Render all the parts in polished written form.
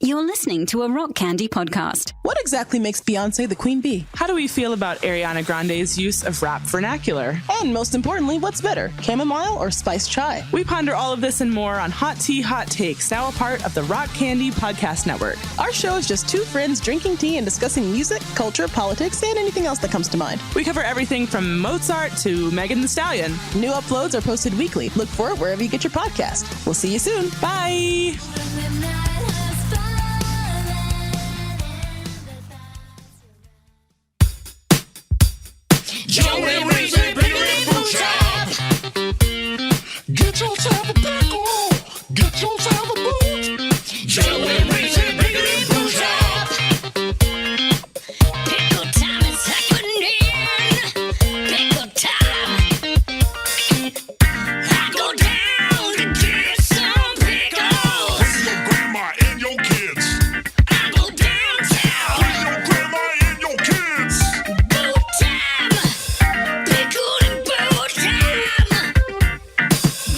You're listening to a Rock Candy podcast. What exactly makes Beyoncé the queen bee? How do we feel about Ariana Grande's use of rap vernacular? And most importantly, what's better, chamomile or spiced chai? We ponder all of this and more on Hot Tea Hot Takes, now a part of the Rock Candy Podcast Network. Our show is just two friends drinking tea and discussing music, culture, politics, and anything else that comes to mind. We cover everything from Mozart to Megan Thee Stallion. New uploads are posted weekly. Look for it wherever you get your podcast. We'll see you soon. Bye! Joe and Reese and Piggly Food Shop. Get yourself a pickle. Get yourself a boot. Joe and Reese and Piggly Food Shop. Pickle time is happening. Pickle time. I go down to get some pickles. With your grandma and your kids. I go downtown. With your grandma and your kids. Boot time. Pickle and boot time.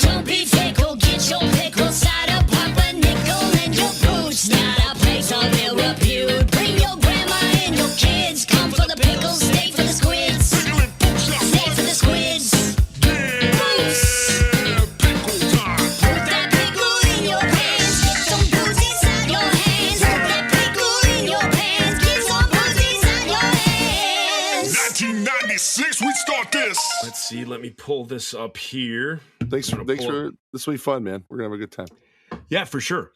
Don't be fickle, get your pickle cider, pop a nickel in your boots. Not a place of ill repute. Bring your grandma and your kids. Come for the pickles, stay for the squids. Stay for the squids. Pickle time. Put that pickle in your pants. Get some booze inside your hands. Put that pickle in your pants. Get some booze inside your hands. 1996, we start this. Let's see. Let me pull this up here. Thanks for this will be fun, man. We're gonna have a good time. Yeah, for sure.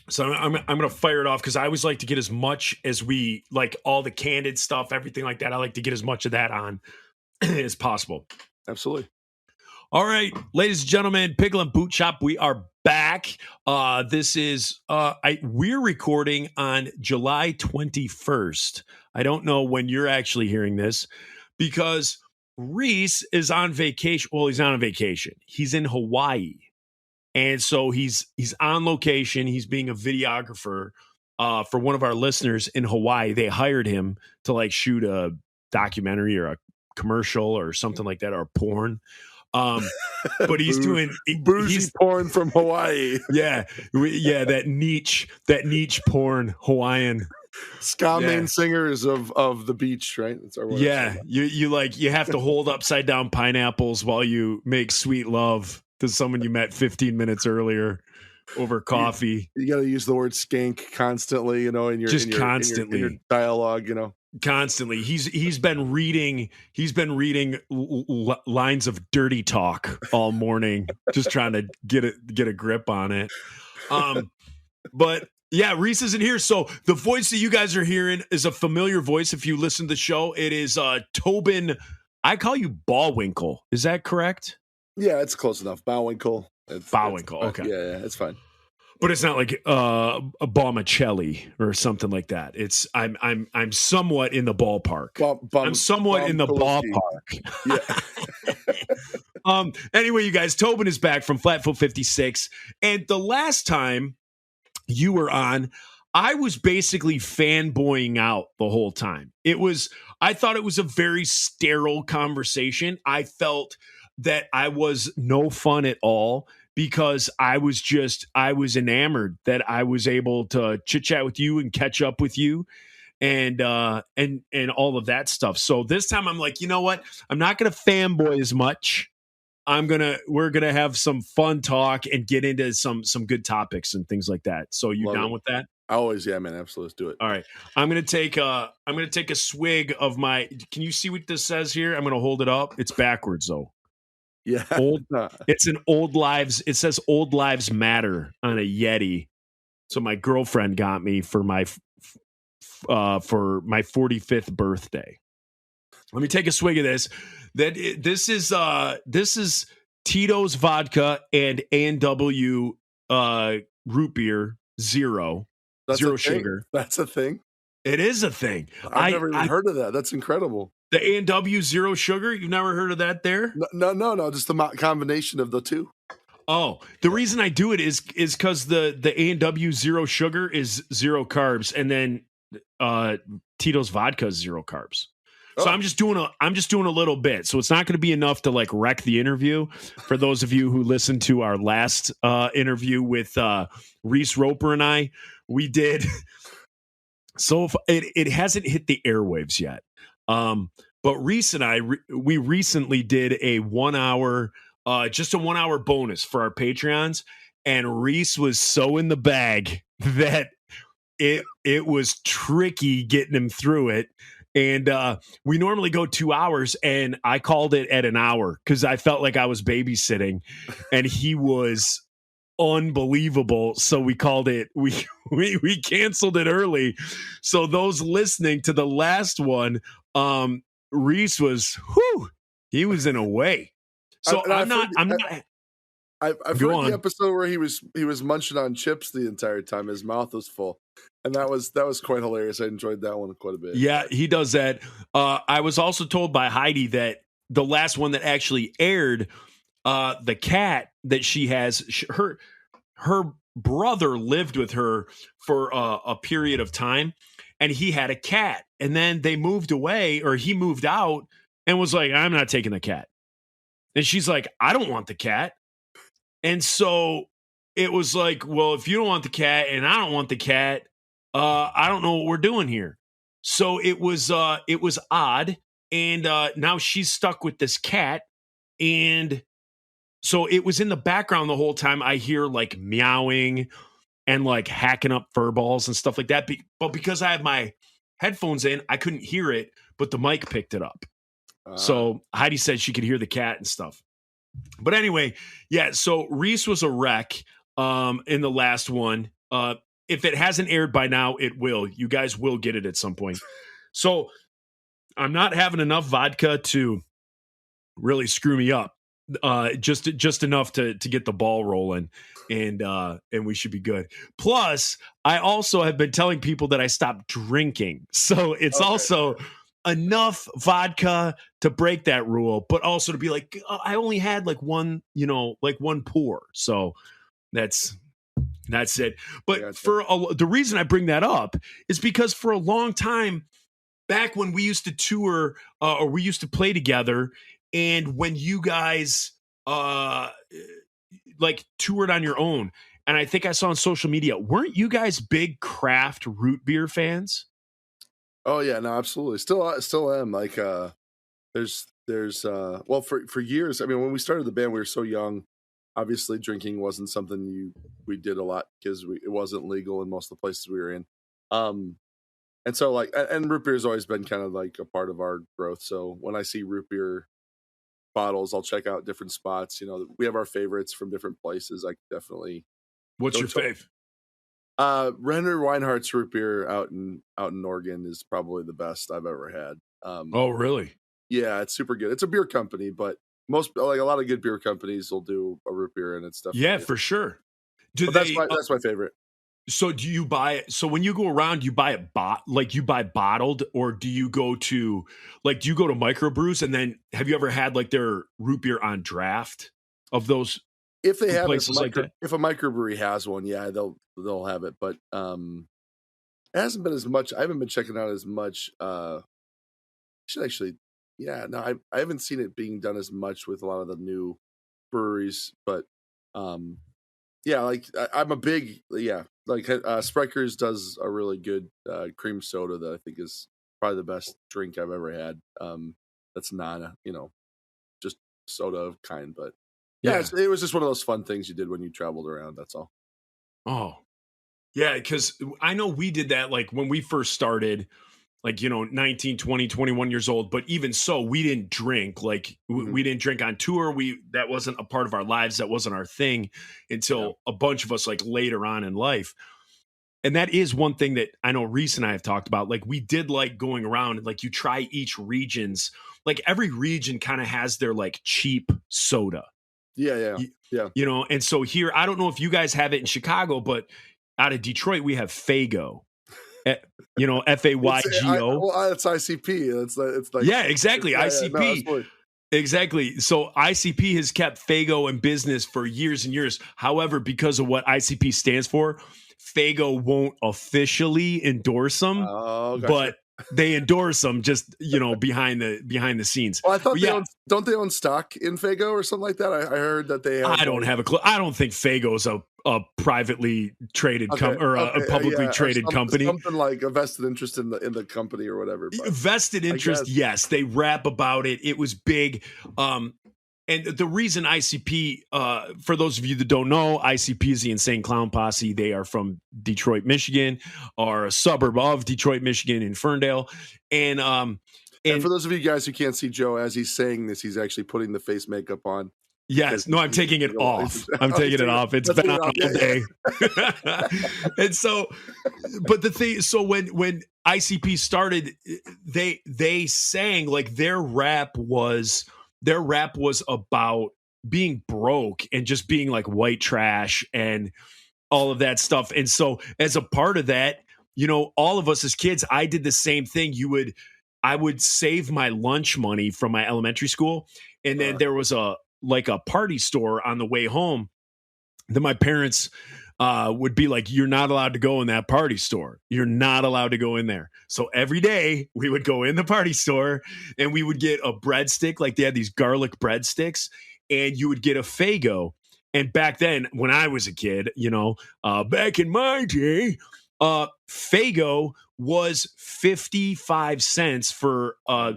So I'm gonna fire it off because I always like to get as much as we like all the candid stuff, everything like that. I like to get as much of that on as possible. Absolutely. All right, ladies and gentlemen, Pickle and Boot Shop, we are back. This is we're recording on July 21st. I don't know when you're actually hearing this because Reese is on vacation. Well, he's not on vacation. He's in Hawaii. And so he's on location. He's being a videographer for one of our listeners in Hawaii. They hired him to like shoot a documentary or a commercial or something like that, or porn. But he's doing bougie porn from Hawaii. Yeah, that niche porn Hawaiian. Ska main singers of the beach, right? That's our word. Yeah, you have to hold upside down pineapples while you make sweet love to someone you met 15 minutes earlier over coffee. You got to use the word skank constantly, in your constantly in your dialogue, Constantly. He's been reading lines of dirty talk all morning, just trying to get a grip on it. But yeah, Reese isn't here. So the voice that you guys are hearing is a familiar voice. If you listen to the show, it is Tobin. I call you Bawinkel. Is that correct? Yeah, it's close enough. Bawinkel. Bawinkel. Okay. Yeah, it's fine. But it's not like a Baumicelli or something like that. It's I'm somewhat in the ballpark. I'm somewhat in the ballpark. Yeah. Anyway, you guys, Tobin is back from Flatfoot 56, and the last time you were on, I was basically fanboying out the whole time. I thought it was a very sterile conversation. I felt that I was no fun at all because I was enamored that I was able to chit chat with you and catch up with you and all of that stuff. So this time I'm like, you know what? I'm not going to fanboy as much. We're going to have some fun talk and get into some good topics and things like that. So you down with that? Always, yeah, man. Absolutely. Let's do it. All right. I'm going to take a swig of my, can you see what this says here? I'm going to hold it up. It's backwards though. Yeah. It's an Old Lives. It says Old Lives Matter on a Yeti. So my girlfriend got me for my 45th birthday. Let me take a swig of this. This is Tito's vodka and A&W root beer zero. That's zero sugar. That's a thing. It is a thing. I've never even heard of that. That's incredible. The A&W zero sugar. You've never heard of that there? No. Just the combination of the two. Oh, the reason I do it is because the A&W zero sugar is zero carbs, and then Tito's vodka is zero carbs. So I'm just doing a little bit. So it's not going to be enough to like wreck the interview. For those of you who listened to our last interview with Reese Roper and I, we did. So if it hasn't hit the airwaves yet. But Reese and I, we recently did a 1 hour, just a 1 hour bonus for our Patreons. And Reese was so in the bag that it was tricky getting him through it. And we normally go 2 hours, and I called it at an hour because I felt like I was babysitting, and he was unbelievable. So we called it, we canceled it early. So those listening to the last one, Reese was, he was in a way. So I've heard the episode where he was munching on chips the entire time. His mouth was full. And that was quite hilarious. I enjoyed that one quite a bit. Yeah, he does that. I was also told by Heidi that the last one that actually aired, the cat that she has, her brother lived with her for a period of time, and he had a cat. And then they moved away, or he moved out and was like, I'm not taking the cat. And she's like, I don't want the cat. And so it was like, well, if you don't want the cat and I don't want the cat, I don't know what we're doing here. So it was odd. And now she's stuck with this cat. And so it was in the background the whole time. I hear like meowing and like hacking up fur balls and stuff like that. But because I have my headphones in, I couldn't hear it, but the mic picked it up. So Heidi said she could hear the cat and stuff. But anyway, yeah, so Reese was a wreck in the last one. If it hasn't aired by now, it will. You guys will get it at some point. So I'm not having enough vodka to really screw me up. Just enough to get the ball rolling, and we should be good. Plus, I also have been telling people that I stopped drinking. So it's also enough vodka to break that rule, but also to be like, I only had like one pour. So that's it. But the reason I bring that up is because for a long time, back when we used to tour or we used to play together, and when you guys like toured on your own, and I think I saw on social media, weren't you guys big craft root beer fans? Oh yeah, no, absolutely. Still am. Like there's well, for years, I mean, when we started the band, we were so young. Obviously, drinking wasn't something we did a lot because it wasn't legal in most of the places we were in. And so like, and root beer has always been kind of like a part of our growth. So when I see root beer bottles, I'll check out different spots. You know, we have our favorites from different places. I definitely. What's your fave? Renner Weinhardt's root beer out in Oregon is probably the best I've ever had. Oh, really? Yeah, it's super good. It's a beer company, but a lot of good beer companies will do a root beer, and it's stuff. Yeah, for sure. That's my favorite. So do you buy it? So when you go around, you buy it you buy bottled, or do you go to microbrews? And then have you ever had like their root beer on draft of those? If they have places like that? If a microbrewery has one, yeah, they'll have it. But it hasn't been as much. I haven't been checking out as much. Should actually, yeah. No, I haven't seen it being done as much with a lot of the new breweries. But yeah, like I'm a big like Spryker's does a really good cream soda that I think is probably the best drink I've ever had. That's not just soda kind, but. Yeah, it was just one of those fun things you did when you traveled around. That's all. Oh, yeah, because I know we did that like when we first started, like, 19, 20, 21 years old. But even so, we didn't drink. Like we didn't drink on tour. That wasn't a part of our lives. That wasn't our thing until a bunch of us like later on in life. And that is one thing that I know Reese and I have talked about. Like we did like going around and like you try each region's, like every region kind of has their like cheap soda. Yeah. And so here, I don't know if you guys have it in Chicago, but out of Detroit, we have Faygo. Faygo. It's ICP. It's like yeah, exactly. ICP. No, exactly. So ICP has kept Faygo in business for years and years. However, because of what ICP stands for, Faygo won't officially endorse them. Oh, gotcha. But they endorse them just, behind the scenes. Well, I thought But don't they own stock in Faygo or something like that? I heard that they have. I don't have a clue. I don't think Faygo's a privately traded a publicly traded company. Something like a vested interest in the company or whatever. Vested interest, yes. They rap about it. It was big. And the reason ICP, for those of you that don't know, ICP is the Insane Clown Posse. They are from Detroit, Michigan, or a suburb of Detroit, Michigan, in Ferndale. And for those of you guys who can't see Joe as he's saying this, he's actually putting the face makeup on. Yes. No, I'm taking it off. I'm taking it off. It's been on all day. And so, but the thing, so when ICP started, they sang like their rap was about being broke and just being like white trash and all of that stuff. And so as a part of that, all of us as kids, I did the same thing. I would save my lunch money from my elementary school. And then there was a party store on the way home. Then my parents would be like, you're not allowed to go in that party store. You're not allowed to go in there. So every day we would go in the party store and we would get a breadstick. Like they had these garlic breadsticks and you would get a Faygo. And back then when I was a kid, back in my day, Faygo was 55 cents for, a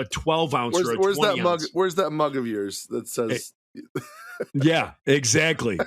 12 ounce or a 20 ounce. Where's that mug of yours that says... Yeah, exactly.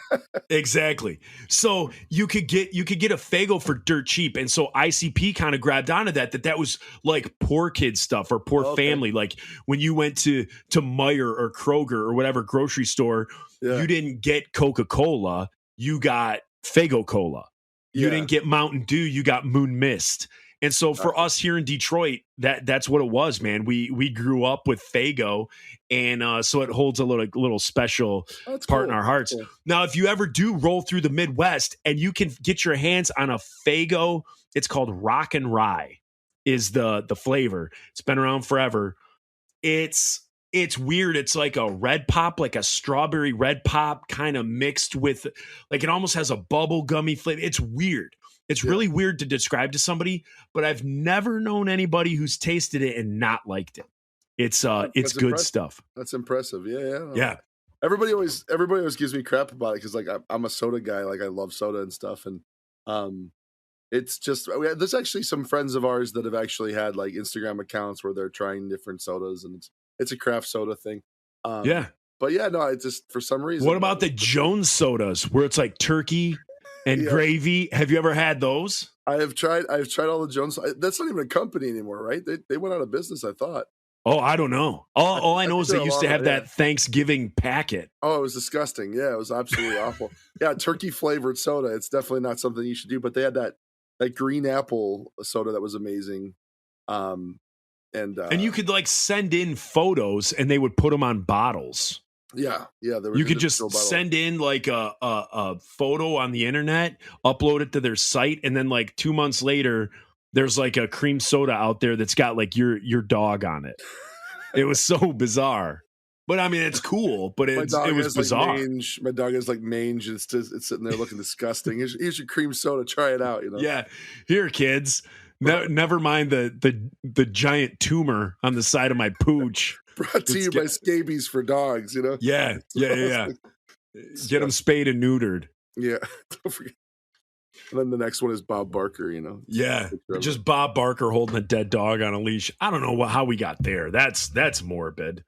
Exactly. So you could get a Faygo for dirt cheap. And so ICP kind of grabbed onto that was like poor kid stuff or poor family. Like when you went to Meijer or Kroger or whatever grocery store, you didn't get Coca-Cola, you got Faygo Cola. You didn't get Mountain Dew, you got Moon Mist. And so for us here in Detroit, that's what it was, man. We grew up with Faygo, and so it holds a little special part in our hearts. Cool. Now, if you ever do roll through the Midwest and you can get your hands on a Faygo, it's called Rock and Rye is the flavor. It's been around forever. It's weird. It's like a red pop, like a strawberry red pop kind of mixed with, like it almost has a bubble gummy flavor. It's weird. It's really weird to describe to somebody, but I've never known anybody who's tasted it and not liked it. It's good impressive stuff. That's impressive. Yeah. Yeah. Everybody always gives me crap about it because like I'm a soda guy. Like I love soda and stuff, and it's just there's actually some friends of ours that have actually had like Instagram accounts where they're trying different sodas, and it's a craft soda thing. Yeah. But yeah, no, it's just for some reason. What about the Jones sodas where it's like turkey and gravy? Have you ever had those? I've tried all the Jones. That's not even a company anymore, right? They went out of business, I thought. Oh, I don't know. All I know is they used to have that Thanksgiving packet. Oh, it was disgusting. Yeah, it was absolutely awful. Yeah, turkey flavored soda. It's definitely not something you should do. But they had that green apple soda that was amazing. And you could like send in photos and they would put them on bottles. Yeah. You could just send in like a photo on the internet, upload it to their site, and then like 2 months later, there's like a cream soda out there that's got like your dog on it. It was so bizarre, but I mean it's cool. But it was bizarre. Like my dog has like mange, and it's sitting there looking disgusting. Here's your cream soda. Try it out. Yeah, here, kids. Never mind the giant tumor on the side of my pooch. Brought to you by Scabies for Dogs, Yeah. Get them spayed and neutered. Yeah. Don't forget. And then the next one is Bob Barker, Yeah. Just Bob Barker holding a dead dog on a leash. I don't know how we got there. That's morbid.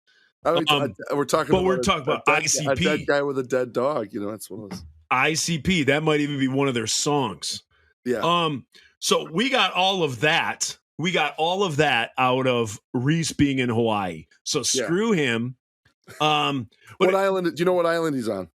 We're talking about ICP. A dead guy with a dead dog. That's one of those. ICP. That might even be one of their songs. Yeah. So we got all of that. We got all of that out of Reese being in Hawaii. So screw him. What island? Do you know what island he's on?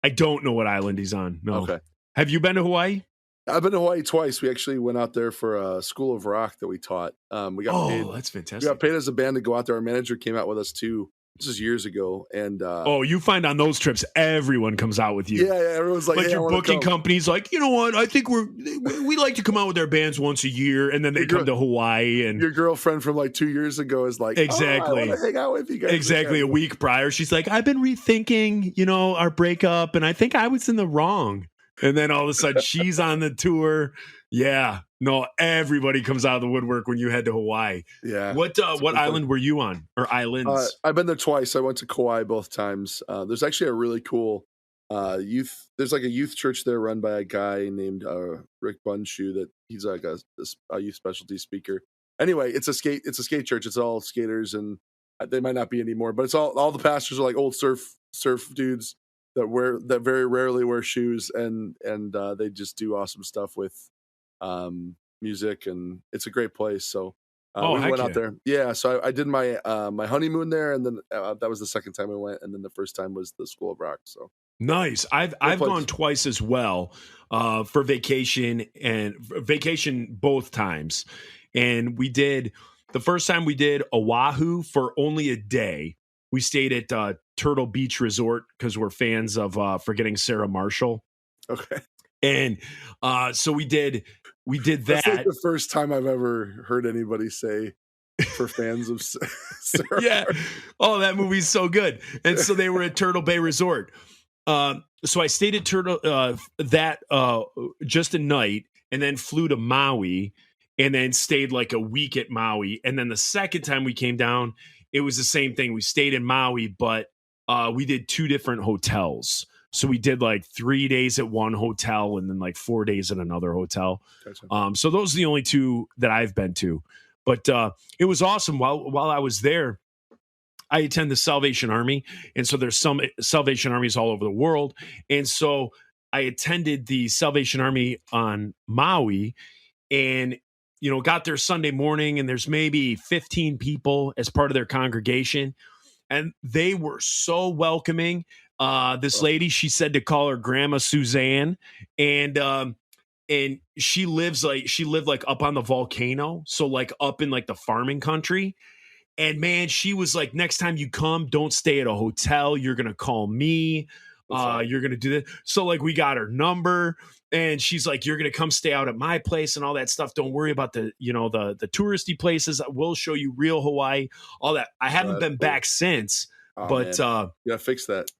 I don't know what island he's on. No. Okay. Have you been to Hawaii? I've been to Hawaii twice. We actually went out there for a School of Rock that we taught. We got paid. That's fantastic. We got paid as a band to go out there. Our manager came out with us too. This is years ago, and you find on those trips everyone comes out with you. Yeah, everyone's like, hey, your booking company's like, you know what? I think we like to come out with our bands once a year, and then they come to Hawaii. And your girlfriend from like 2 years ago is like, exactly, I want to hang out with you guys. Exactly. A week prior, she's like, I've been rethinking, our breakup, and I think I was in the wrong. And then all of a sudden, she's on the tour. Yeah, No, everybody comes out of the woodwork when you head to Hawaii. Yeah. What island were you on, or islands? I've been there twice. I went to Kauai both times. There's actually a really cool youth. There's like a youth church there run by a guy named Rick Bunshu. That he's like a youth specialty speaker. Anyway, it's a skate church. It's all skaters, and they might not be anymore, but it's all the pastors are like old surf dudes that very rarely wear shoes, and they just do awesome stuff with music, and it's a great place. So we went out there. Yeah, so I did my my honeymoon there, and then that was the second time I went, and then the first time was the School of Rock. So nice. I've gone twice as well for vacation both times, and the first time we did Oahu for only a day. We stayed at Turtle Beach Resort because we're fans of Forgetting Sarah Marshall. Okay. And so we did that. That's like the first time I've ever heard anybody say for fans of Sarah. Yeah. Oh, that movie's so good. And so they were at Turtle Bay Resort. So I stayed at just a night, and then flew to Maui, and then stayed like a week at Maui. And then the second time we came down, it was the same thing. We stayed in Maui, but we did 2 different hotels. So we did like 3 days at one hotel and then like 4 days at another hotel. Gotcha. So those are the only 2 that I've been to. But it was awesome. While I was there, I attend the Salvation Army. And so there's some Salvation Armies all over the world. And so I attended the Salvation Army on Maui, and got there Sunday morning, and there's maybe 15 people as part of their congregation. And they were so welcoming. This lady, she said to call her Grandma Suzanne, and she lived like up on the volcano. So like up in like the farming country. And man, she was like, next time you come, don't stay at a hotel. You're going to call me. You're going to do that. So like we got her number, and she's like, you're going to come stay out at my place and all that stuff. Don't worry about the touristy places. We'll show you real Hawaii, all that. I haven't been back since. But you gotta fix that.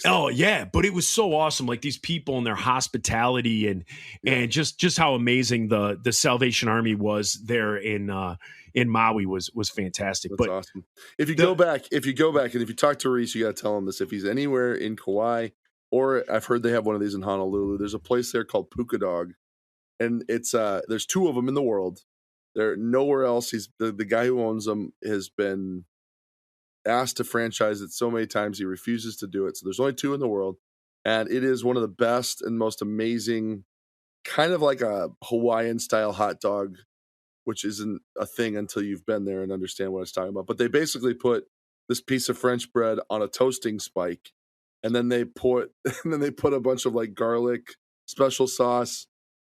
Oh yeah, but it was so awesome. Like these people and their hospitality, and just how amazing the Salvation Army was there in Maui was fantastic. That's awesome. If you go back, and if you talk to Reese, you gotta tell him this. If he's anywhere in Kauai, or I've heard they have one of these in Honolulu. There's a place there called Puka Dog, and it's there's 2 of them in the world. They're nowhere else. He's the guy who owns them has been asked to franchise it so many times he refuses to do it. So there's only 2 in the world, and it is one of the best and most amazing, kind of like a Hawaiian style hot dog, which isn't a thing until you've been there and understand what I was talking about. But they basically put this piece of French bread on a toasting spike, and then they put a bunch of like garlic special sauce,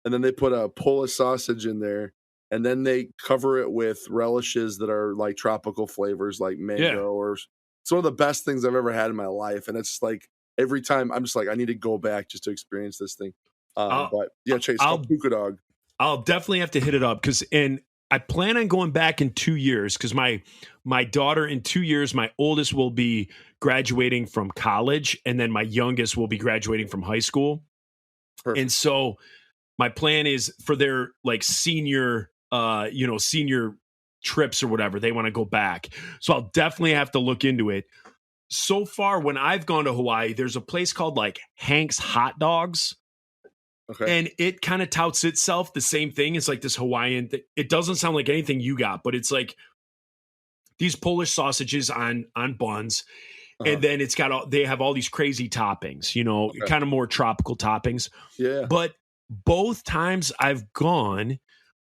and then they put a Polish sausage in there. And then they cover it with relishes that are like tropical flavors, like mango, or it's one of the best things I've ever had in my life. And it's just like every time I'm just like, I need to go back just to experience this thing. But yeah, Chase, Puka Dog. I'll definitely have to hit it up and I plan on going back in 2 years because my daughter in 2 years, my oldest will be graduating from college, and then my youngest will be graduating from high school. Perfect. And so my plan is for their like senior trips or whatever, they want to go back. So I'll definitely have to look into it. So far, when I've gone to Hawaii, there's a place called like Hank's Hot Dogs. Okay. And it kind of touts itself the same thing. It's like this Hawaiian thing. It doesn't sound like anything you got, but it's like these Polish sausages on buns. Uh-huh. And then they have all these crazy toppings, kind of more tropical toppings. Yeah. But both times I've gone,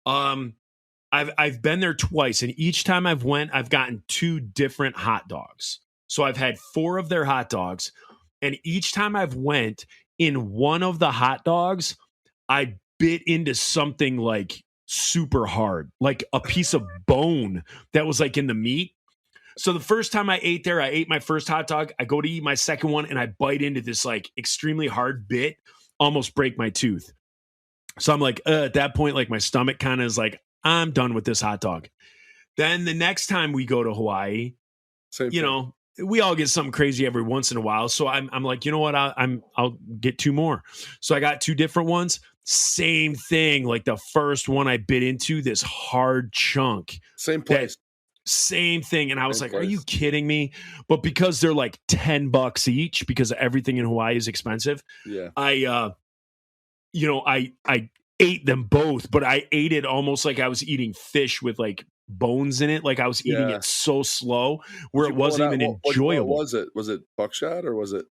I've been there twice, and each time I've went, I've gotten 2 different hot dogs. So I've had 4 of their hot dogs, and each time I've went, in one of the hot dogs, I bit into something like super hard, like a piece of bone that was like in the meat. So the first time I ate there, I ate my first hot dog. I go to eat my second one, and I bite into this like extremely hard bit, almost break my tooth. So I'm like, at that point, like my stomach kind of is like, I'm done with this hot dog. Then the next time we go to Hawaii, we all get something crazy every once in a while. So I'm like, you know what? I'll get 2 more. So I got 2 different ones. Same thing. Like the first one I bit into, this hard chunk. Same place. Same thing. And I was Same like, place. are you kidding me? But because they're like $10 each, because everything in Hawaii is expensive, Yeah. I ate them both, but I ate it almost like I was eating fish with like bones in it. Like I was eating Yeah. it so slow where Did it you pull wasn't out? even What enjoyable. was it? Was it buckshot or was it?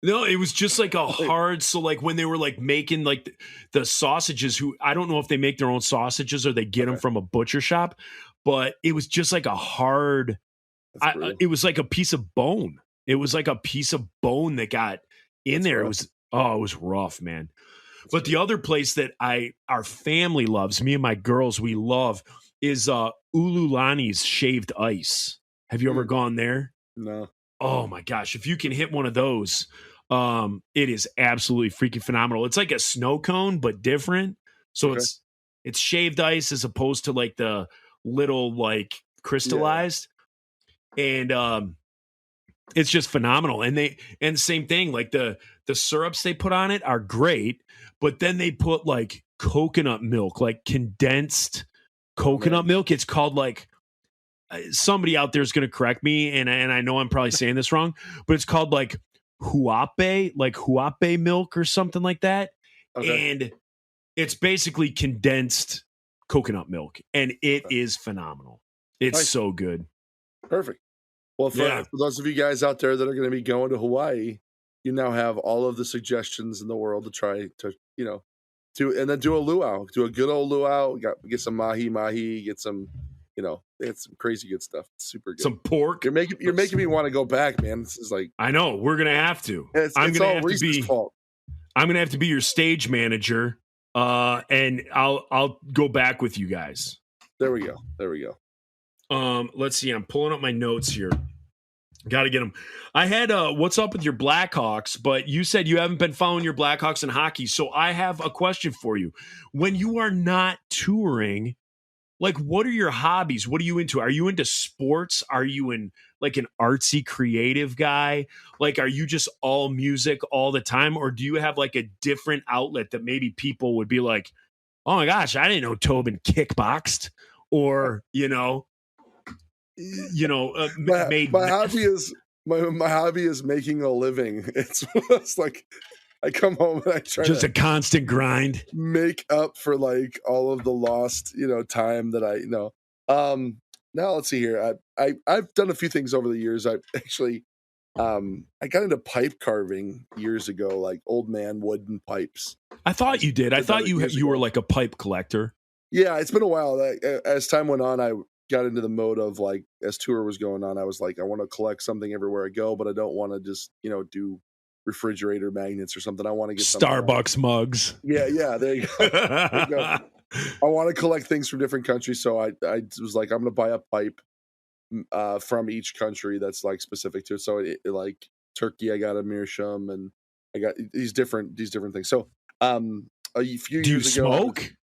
No, it was just like a hard. So like when they were like making like the sausages, I don't know if they make their own sausages or they get them from a butcher shop, but it was just like a hard. It was like a piece of bone. It was like a piece of bone that got in there. Rough. It was rough, man. But the other place that our family loves, me and my girls, we love is Ululani's Shaved Ice. Have you ever gone there? No. Oh my gosh. If you can hit one of those, it is absolutely freaking phenomenal. It's like a snow cone, but different. So it's shaved ice as opposed to like the little like crystallized. And it's just phenomenal. And same thing, like the syrups they put on it are great, but then they put like coconut milk, like condensed coconut milk. It's called like, somebody out there is going to correct me, and I know I'm probably saying this wrong, but it's called like huape milk or something like that. Okay. And it's basically condensed coconut milk, and it is phenomenal. It's so good. Perfect. Well, for those of you guys out there that are going to be going to Hawaii, you now have all of the suggestions in the world to try to, and then do a luau, do a good old luau, get some mahi, get some, it's some crazy good stuff. It's super good. Some pork. You're making me want to go back, man. This is like, I know we're gonna have to. It's all Reese's fault. I'm gonna have to be your stage manager, and I'll go back with you guys. There we go. Let's see. I'm pulling up my notes here. Got to get them. I had what's up with your Blackhawks, but you said you haven't been following your Blackhawks in hockey. So I have a question for you. When you are not touring, like, what are your hobbies? What are you into? Are you into sports? Are you in like an artsy creative guy? Like, are you just all music all the time? Or do you have like a different outlet that maybe people would be like, oh my gosh, I didn't know Tobin kickboxed, or, my hobby is making a living. It's like I come home and I try just a constant grind, make up for like all of the lost time that I now let's see here. I've done a few things over the years. I actually I got into pipe carving years ago, like old man wooden pipes. I thought you did. I thought you were like a pipe collector. Yeah, it's been a while. As time went on, I got into the mode of like, as tour was going on, I was like, I want to collect something everywhere I go, but I don't want to just, do refrigerator magnets or something. I want to get Starbucks mugs. Yeah. There you go. I want to collect things from different countries. So I was like, I'm going to buy a pipe from each country that's like specific to it. So like Turkey, I got a meerschaum, and I got these different things. So a few years ago, smoke?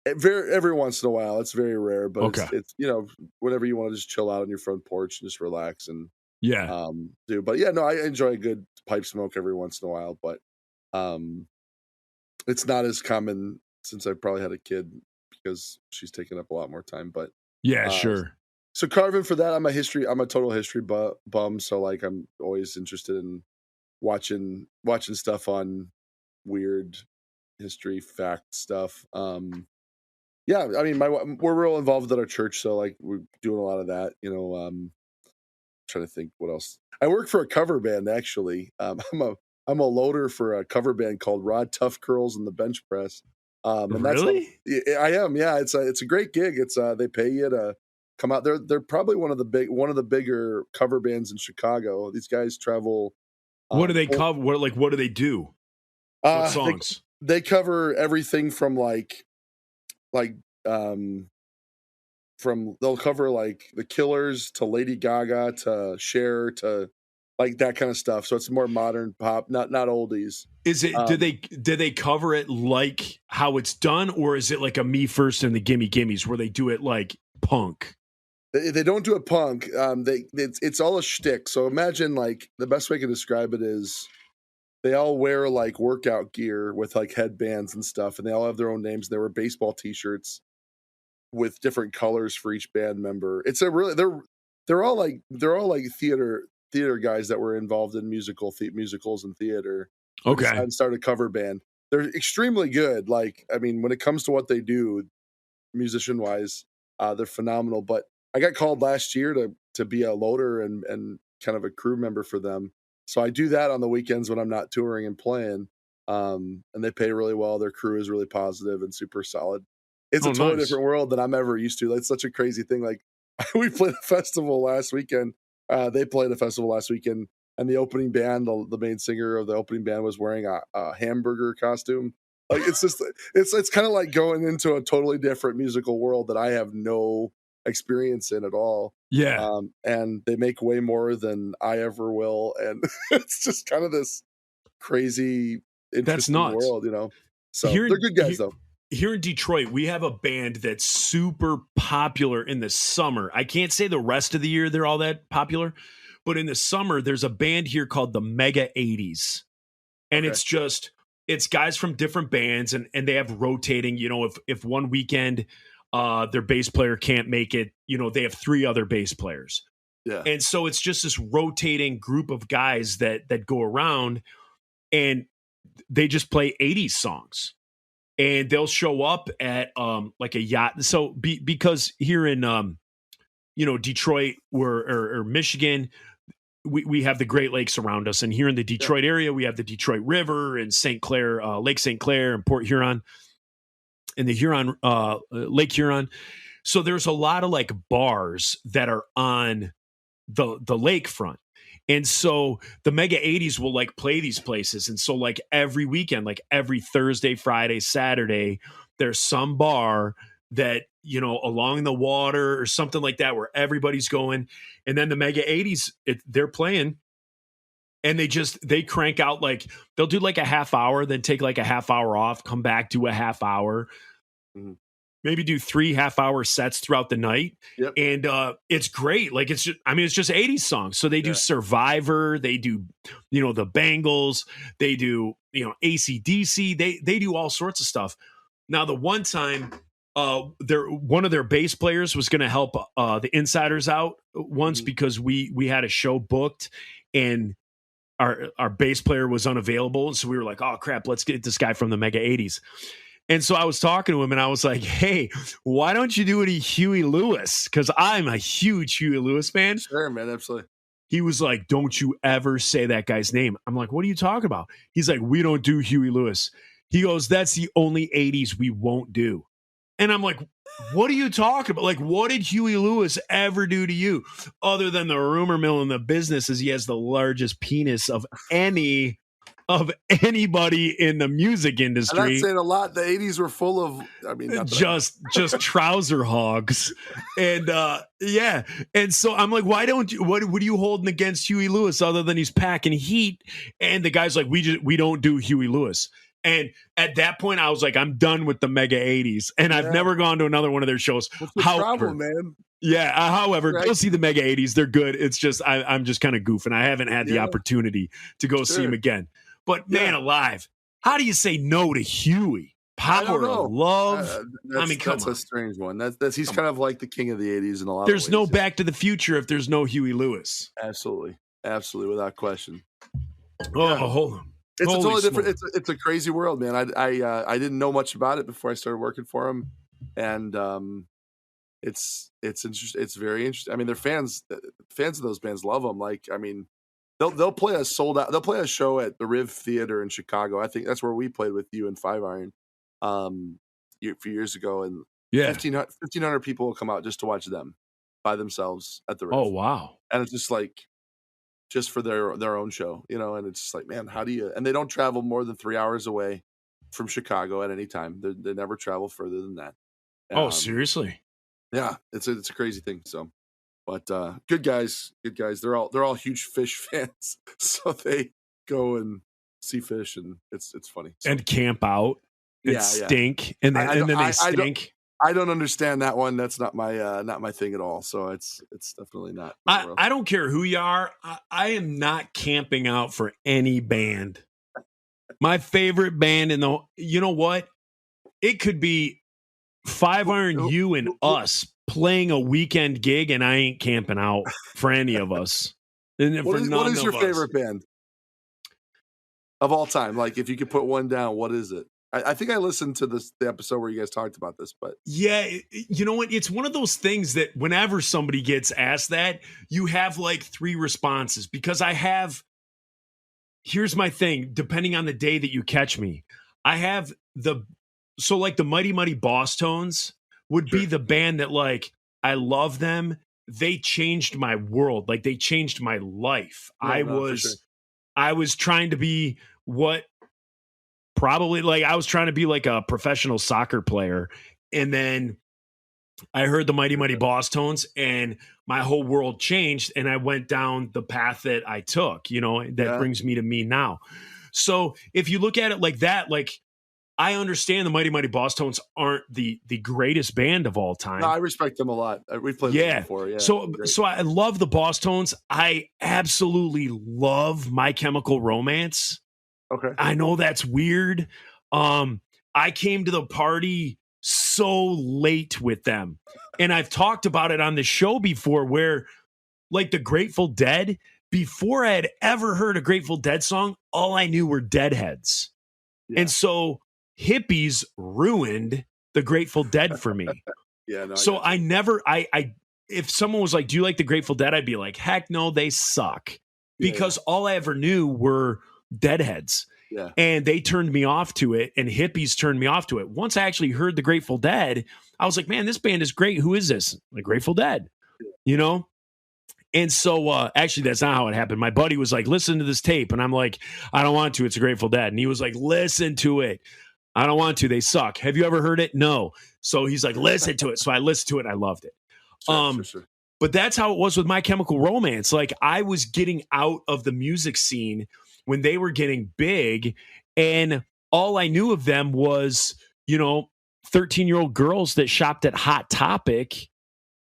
Every once in a while. It's very rare, but okay. it's whenever you want to just chill out on your front porch and just relax and do. But yeah, no, I enjoy a good pipe smoke every once in a while, but it's not as common since I probably had a kid, because she's taken up a lot more time. But sure. So carving, for that, I'm a total history bum. So like, I'm always interested in watching stuff on weird history fact stuff. Yeah, I mean, we're real involved at our church, so like we're doing a lot of that. Trying to think what else. I work for a cover band, actually. I'm a loader for a cover band called Rod Tough Curls and the Bench Press. And really? I am. Yeah, it's a great gig. It's they pay you to come out. They're probably one of the bigger cover bands in Chicago. These guys travel. What do they cover? What do they do? What songs? They cover everything from they'll cover like The Killers to Lady Gaga to Cher to like that kind of stuff. So it's more modern pop, not oldies. Is it? Did they cover it like how it's done, or is it like a Me First and the Gimme Gimmes where they do it like punk? They don't do it punk. It's all a shtick. So imagine, like, the best way I can describe it is they all wear like workout gear with like headbands and stuff, and they all have their own names. They wear baseball T-shirts with different colors for each band member. It's a really they're all like theater guys that were involved in musicals and theater. Okay. Decided to start a cover band. They're extremely good. Like, I mean, when it comes to what they do, musician wise, they're phenomenal. But I got called last year to be a loader and kind of a crew member for them. So I do that on the weekends when I'm not touring and playing. And they pay really well. Their crew is really positive and super solid. It's a totally different world than I'm ever used to. It's such a crazy thing. Like, we played a festival last weekend. They played a festival last weekend, and the opening band, the main singer of the opening band, was wearing a hamburger costume. Like, it's just, it's kind of like going into a totally different musical world that I have no experience in at all. Yeah. And they make way more than I ever will, and it's just kind of this crazy, interesting world, you know. So they're good guys, though. Here in Detroit, we have a band that's super popular in the summer. I can't say the rest of the year they're all that popular, but in the summer, there's a band here called the Mega 80s. And it's guys from different bands, and they have rotating, you know, if one weekend their bass player can't make it, you know, they have 3 other bass players. Yeah. And so it's just this rotating group of guys that go around, and they just play 80s songs. And they'll show up at like a yacht. So because here in Detroit or Michigan, we have the Great Lakes around us, and here in the Detroit area, we have the Detroit River and St. Clair, Lake St. Clair, and Port Huron, and the Huron Lake Huron. So there's a lot of like bars that are on the lakefront. And so the Mega 80s will like play these places. And so like every weekend, like every Thursday, Friday, Saturday, there's some bar that, you know, along the water or something like that, where everybody's going. And then the Mega 80s, they're playing, and they crank out, like, they'll do like a half hour, then take like a half hour off, come back, do a half hour. Mm-hmm. Maybe do 3 half-hour sets throughout the night. Yep. And it's great. Like, it's just 80s songs. So they do Survivor, they do, you know, the Bangles, they do, you know, AC/DC, they do all sorts of stuff. Now, the one time one of their bass players was going to help the Insiders out once, because we had a show booked and our bass player was unavailable. So we were like, oh crap, let's get this guy from the Mega 80s. And so I was talking to him, and I was like, hey, why don't you do any Huey Lewis? Because I'm a huge Huey Lewis fan. Sure, man, absolutely. He was like, don't you ever say that guy's name. I'm like, what are you talking about? He's like, we don't do Huey Lewis. He goes, that's the only 80s we won't do. And I'm like, what are you talking about? Like, what did Huey Lewis ever do to you? Other than the rumor mill in the business is he has the largest penis of anybody in the music industry. I'm not saying a lot. The 80s were full of, I mean, just trouser hogs. And and so I'm like, why don't you, what are you holding against Huey Lewis other than he's packing heat? And the guy's like, we don't do Huey Lewis. And at that point, I was like, I'm done with the Mega 80s, and I've never gone to another one of their shows. What's the problem, man? Yeah. However, go see the Mega 80s. They're good. It's just I'm just kind of goofing. I haven't had the opportunity to go see them again. But man alive, how do you say no to Huey? Power of Love. I mean, come on. That's a strange one. He's kind of like the king of the 80s in a lot of ways. There's no Back to the Future if there's no Huey Lewis. Absolutely, without question. Hold on. It's a totally different. It's a crazy world, man. I didn't know much about it before I started working for him, and it's interesting. It's very interesting. I mean, they're fans of those bands love them. Like, I mean, they'll play a sold out. They'll play a show at the Riv Theater in Chicago. I think that's where we played with you and Five Iron a few years ago, and 1,500 people will come out just to watch them by themselves at the Riv. Oh wow! And it's just like. Just for their own show, you know, and it's just like, man, how do you? And they don't travel more than 3 hours away from Chicago at any time. They never travel further than that. Oh, seriously? Yeah, it's a crazy thing. So, but good guys. They're all huge Fish fans, so they go and see Fish, and it's funny. So, and camp out, and stink, and then they stink. I don't understand that one. That's not my thing at all. So it's definitely not. I don't care who you are. I am not camping out for any band My favorite band in the, you know what? It could be Five Iron You and us playing a weekend gig, and I ain't camping out for any of us. What is your favorite band of all time? Like, if you could put one down, what is it? I think I listened to the episode where you guys talked about this, but yeah, you know what? It's one of those things that whenever somebody gets asked that, you have like 3 responses because here's my thing, depending on the day that you catch me, I have so like the Mighty Mighty Boss Tones would be the band that like, I love them. They changed my world. Like they changed my life. I was trying to be I was trying to be like a professional soccer player. And then I heard the Mighty Mighty Boss Tones and my whole world changed. And I went down the path that I took, that brings me to me now. So if you look at it like that, like I understand the Mighty Mighty Boss Tones aren't the greatest band of all time. No, I respect them a lot. We've played them before. Yeah. So I love the Boss Tones. I absolutely love My Chemical Romance. Okay. I know that's weird. I came to the party so late with them. And I've talked about it on the show before where like the Grateful Dead, before I had ever heard a Grateful Dead song, all I knew were Deadheads. Yeah. And so hippies ruined the Grateful Dead for me. So I never, if someone was like, do you like the Grateful Dead? I'd be like, heck no, they suck. Because all I ever knew were Deadheads. Yeah. And they turned me off to it, and hippies turned me off to it. Once I actually heard the Grateful Dead, I was like, man, this band is great. Who is this? The Grateful Dead, And so actually, that's not how it happened. My buddy was like, listen to this tape. And I'm like, I don't want to. It's a Grateful Dead. And he was like, listen to it. I don't want to. They suck. Have you ever heard it? No. So he's like, listen to it. So I listened to it. And I loved it. Sure. But that's how it was with My Chemical Romance. Like I was getting out of the music scene when they were getting big, and all I knew of them was, 13-year-old girls that shopped at Hot Topic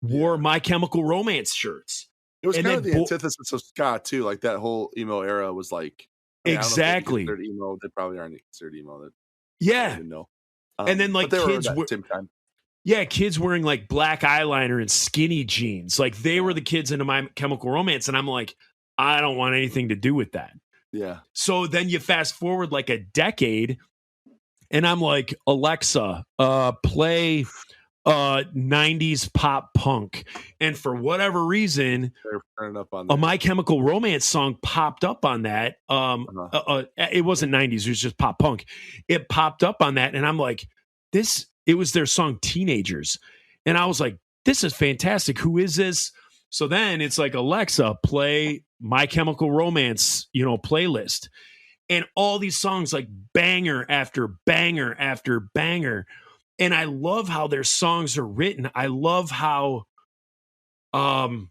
wore My Chemical Romance shirts. It was kind of the antithesis of ska too. Like that whole emo era was like exactly. Emo. They probably aren't considered emo. Yeah. I don't even know. And then like kids were same time. Yeah, kids wearing like black eyeliner and skinny jeans. Like they were the kids into My Chemical Romance, and I'm like, I don't want anything to do with that. Yeah. So then you fast forward like a decade, and I'm like, Alexa, play 90s pop punk. And for whatever reason, they're turning up on a My Chemical Romance song popped up on that. It wasn't 90s, it was just pop punk. It popped up on that, and I'm like, it was their song Teenagers. And I was like, this is fantastic. Who is this? So then it's like, Alexa, play My Chemical Romance, playlist. And all these songs like banger after banger after banger. And I love how their songs are written. I love how I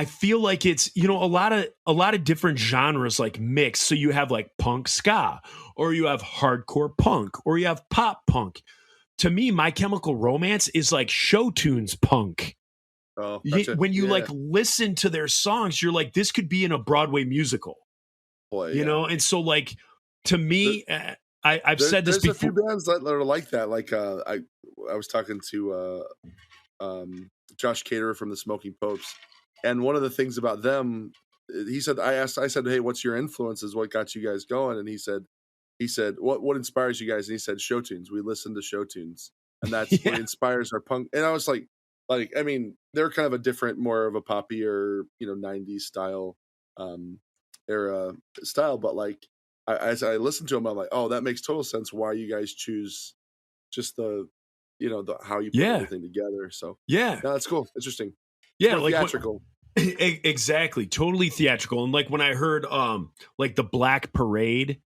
feel like it's, a lot of different genres like mix. So you have like punk ska, or you have hardcore punk, or you have pop punk. To me, My Chemical Romance is like show tunes punk. Oh, when you like listen to their songs, you're like, this could be in a Broadway musical. Boy, And so like, to me, I've said this before. There's a few bands that are like that. Like I was talking to Josh Caterer from the Smoking Popes, and one of the things about them, he said, I said, hey, what's your influences? What got you guys going? And he said, what inspires you guys? And he said, show tunes. We listen to show tunes, and that's what inspires our punk. And I was like, I mean, they're kind of a different, more of a poppier, 90s style, era style. But like, as I listened to them, I'm like, oh, that makes total sense. Why you guys choose just the how you put everything together. So no, that's cool. Interesting. Yeah. More like theatrical. Exactly. Totally theatrical. And like when I heard, like the Black Parade,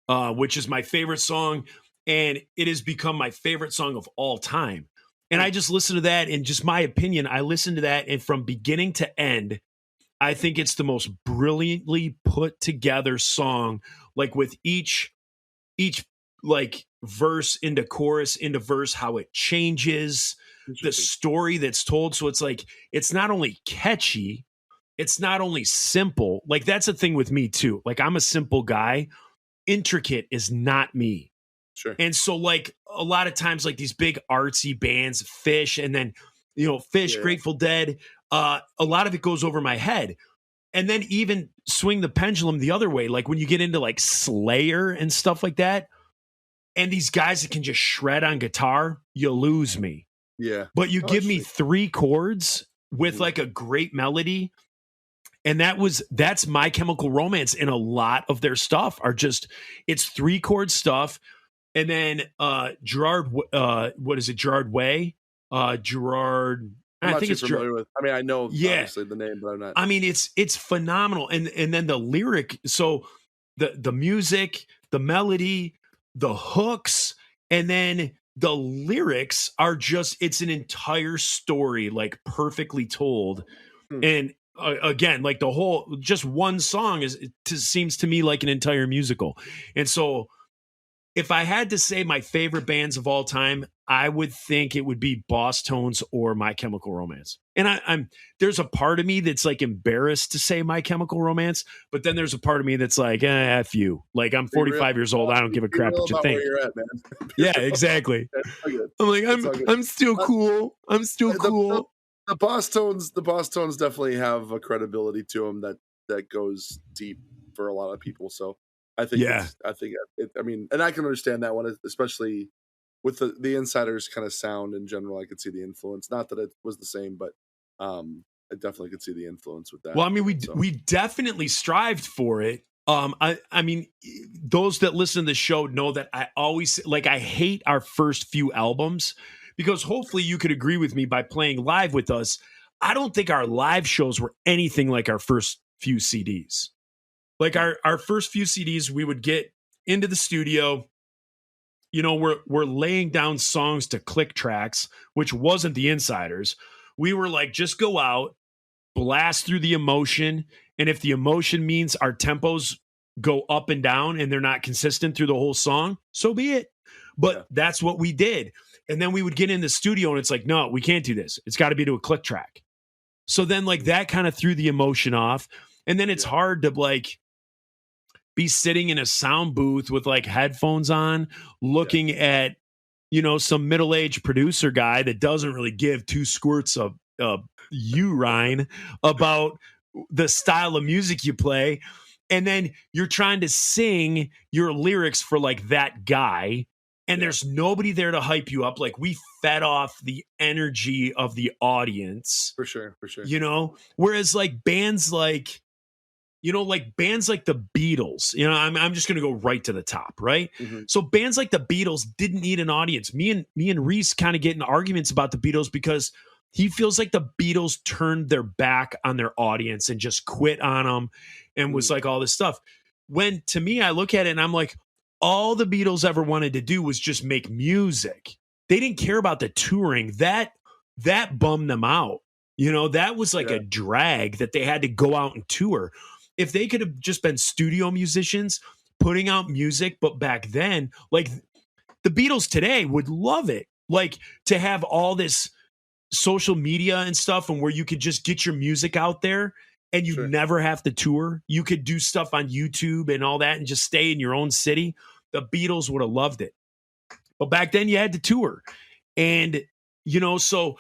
which is my favorite song, and it has become my favorite song of all time. And I just listened to that, and just my opinion, I listened to that, and from beginning to end, I think it's the most brilliantly put together song, like with each like verse into chorus into verse, how it changes, the story that's told. So it's like, it's not only catchy, it's not only simple. Like that's the thing with me too. Like I'm a simple guy, intricate is not me. Sure. And so like a lot of times like these big artsy bands, Fish, and then, you know, Fish, Yeah. Grateful Dead, a lot of it goes over my head. And then even swing the pendulum the other way. Like when you get into like Slayer and stuff like that, and these guys that can just shred on guitar, you lose me. Yeah. But you Oh, give me sweet. 3 chords with Mhm. like a great melody. And that's My Chemical Romance. And a lot of their stuff are just, it's 3 chord stuff. And then Gerard, what is it? Gerard Way? Gerard, I'm I not think too it's familiar with. I mean, I know Yeah. obviously the name, but I'm not. I mean, it's phenomenal. And then the lyric, so the music, the melody, the hooks, and then the lyrics are just, it's an entire story, like perfectly told. Hmm. And again, like the whole, just one song seems to me like an entire musical. And so if I had to say my favorite bands of all time, I would think it would be Boss Tones or My Chemical Romance. And I'm there's a part of me that's like embarrassed to say My Chemical Romance, but then there's a part of me that's like, F you. Like I'm 45 years old. I don't give a Be crap real what you about think. where you're at, man. Be Yeah, real. exactly. That's all good. I'm like, It's all good. I'm still cool. I'm still The- cool. The Boss Tones definitely have a credibility to them that goes deep for a lot of people. So I think, Yeah. I mean, and I can understand that one, especially with the Insiders kind of sound in general. I could see the influence. Not that it was the same, but I definitely could see the influence with that. Well, I mean, So, we definitely strived for it. I mean, those that listen to the show know that I always like, I hate our first few albums because hopefully you could agree with me by playing live with us. I don't think our live shows were anything like our first few CDs. Like our first few CDs, we would get into the studio, you know, we're laying down songs to click tracks, which wasn't the Insiders. We were like, just go out, blast through the emotion. And if the emotion means our tempos go up and down and they're not consistent through the whole song, so be it. But that's what we did. And then we would get in the studio and it's like, no, we can't do this. It's got to be to a click track. So then like that kind of threw the emotion off. And then it's hard to like be sitting in a sound booth with like headphones on, looking at, you know, some middle-aged producer guy that doesn't really give 2 squirts of urine about the style of music you play. And then you're trying to sing your lyrics for like that guy. And there's nobody there to hype you up. Like we fed off the energy of the audience. for sure. You know, whereas like bands like, you know, like bands like the Beatles, you know, I'm just going to go right to the top, right? Mhm. So bands like the Beatles didn't need an audience. Me and Reese kind of get in arguments about the Beatles because he feels like the Beatles turned their back on their audience and just quit on them and was like all this stuff. When to me, I look at it and I'm like, all the Beatles ever wanted to do was just make music. They didn't care about the touring. That bummed them out. You know, that was like a drag that they had to go out and tour. If they could have just been studio musicians putting out music, but back then, like the Beatles today would love it. Like to have all this social media and stuff and where you could just get your music out there and you never have to tour. You could do stuff on YouTube and all that and just stay in your own city. The Beatles would have loved it. But back then you had to tour. And, you know, so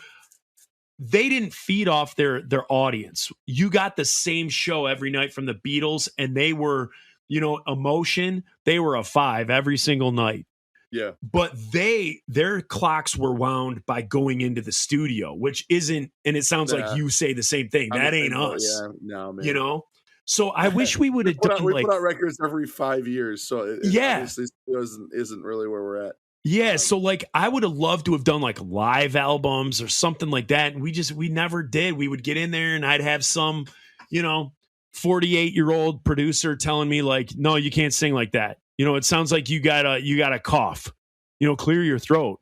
they didn't feed off their audience. You got the same show every night from the Beatles and they were, you know, emotion. They were a 5 every single night. Yeah. But their clocks were wound by going into the studio, which isn't, and it sounds like you say the same thing. That ain't us. Yeah, no, man. You know? So I wish we would have done we like, put out records every 5 years. So it obviously isn't really where we're at. yeah. So like I would have loved to have done like live albums or something like that. And we never did. We would get in there and I'd have some, you know, 48-year-old producer telling me like, no, you can't sing like that. You know, it sounds like you got a cough, you know, clear your throat.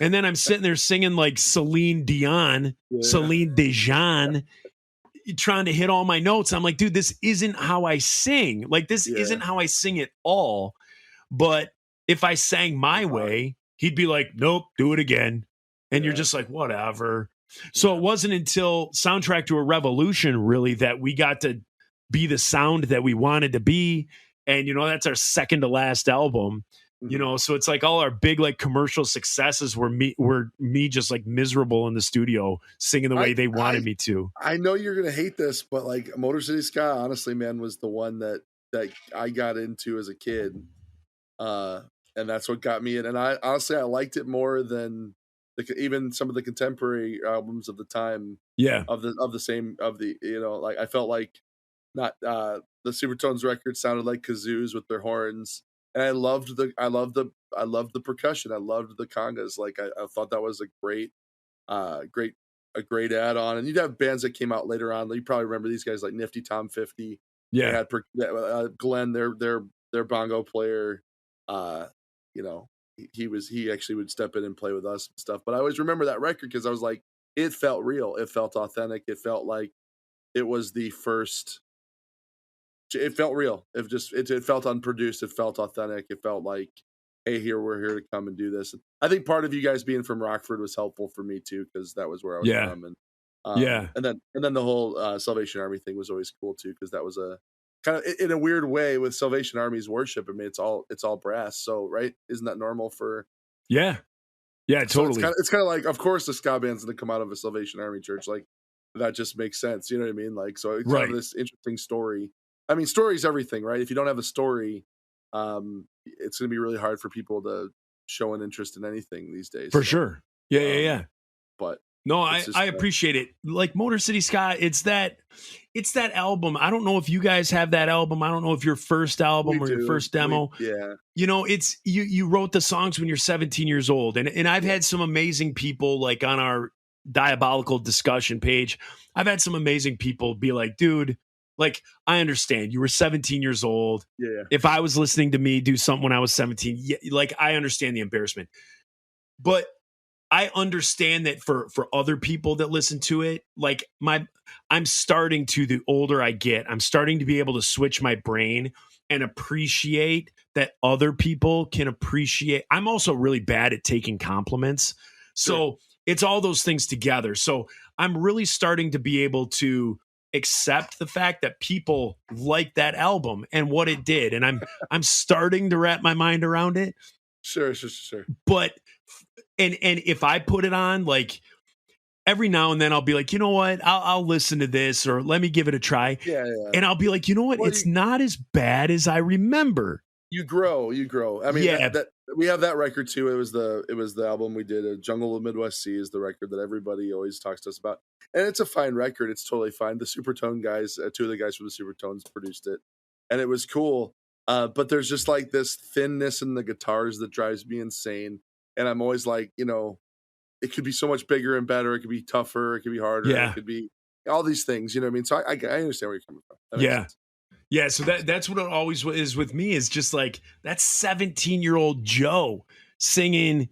And then I'm sitting there singing like Celine Dion, Celine Dijon, trying to hit all my notes. I'm like, dude, this isn't how I sing. Like, this isn't how I sing at all. But if I sang my way, he'd be like, nope, do it again. And you're just like, whatever. So it wasn't until Soundtrack to a Revolution, really, that we got to be the sound that we wanted to be. and that's our second to last album. So it's like all our big like commercial successes were me just like miserable in the studio singing the way they wanted me to. I know you're gonna hate this, but like Motor City Ska, honestly, man, was the one that I got into as a kid, and that's what got me in. And I honestly liked it more than even some of the contemporary albums of the time. Yeah, of the like I felt like not the Supertones record sounded like kazoos with their horns. And I loved the percussion. I loved the congas. Like I thought that was a great add-on. And you'd have bands that came out later on. You probably remember these guys like Nifty Tom 50. Yeah, they had Glenn, their bongo player. He actually would step in and play with us and stuff. But I always remember that record because I was like, it felt real. It felt authentic. It felt like it was the first. It felt real. It felt unproduced. It felt authentic. It felt like, hey, we're here to come and do this. And I think part of you guys being from Rockford was helpful for me too, because that was where I was from. And and then the whole Salvation Army thing was always cool too, because that was a kind of in a weird way with Salvation Army's worship. I mean, it's all brass. So right, isn't that normal for? Yeah, totally. So it's kind of like, of course, the ska band's gonna come out of a Salvation Army church. Like that just makes sense. You know what I mean? Like so, it's kind of this interesting story. I mean, story's everything, right? If you don't have a story, it's going to be really hard for people to show an interest in anything these days. For sure. Yeah. But no, I appreciate it. Like Motor City Ska, it's that album. I don't know if you guys have that album. I don't know if your first album or your first demo. It's you wrote the songs when you're 17 years old. And I've had some amazing people like on our Diabolical discussion page. I've had some amazing people be like, dude, like, I understand you were 17 years old. Yeah. If I was listening to me do something when I was 17, like I understand the embarrassment, but I understand that for other people that listen to it, like I'm starting to, the older I get, I'm starting to be able to switch my brain and appreciate that other people can appreciate. I'm also really bad at taking compliments. So it's all those things together. So I'm really starting to be able to accept the fact that people like that album and what it did, and I'm starting to wrap my mind around it. Sure. But and if I put it on, like every now and then, I'll be like, you know what, I'll listen to this, or let me give it a try. Yeah. And I'll be like, you know what, it's not as bad as I remember. You grow. I mean, that we have that record too. It was the album we did. Jungle of the Midwest Sea is the record that everybody always talks to us about, and it's a fine record. It's totally fine. The Supertone guys, two of the guys from the Supertones produced it, and it was cool. But there's just like this thinness in the guitars that drives me insane, and I'm always like, it could be so much bigger and better. It could be tougher. It could be harder. Yeah. It could be all these things. You know what I mean? So I understand where you're coming from. That makes sense. Yeah, so that's what it always is with me, is just like that 17-year-old Joe singing,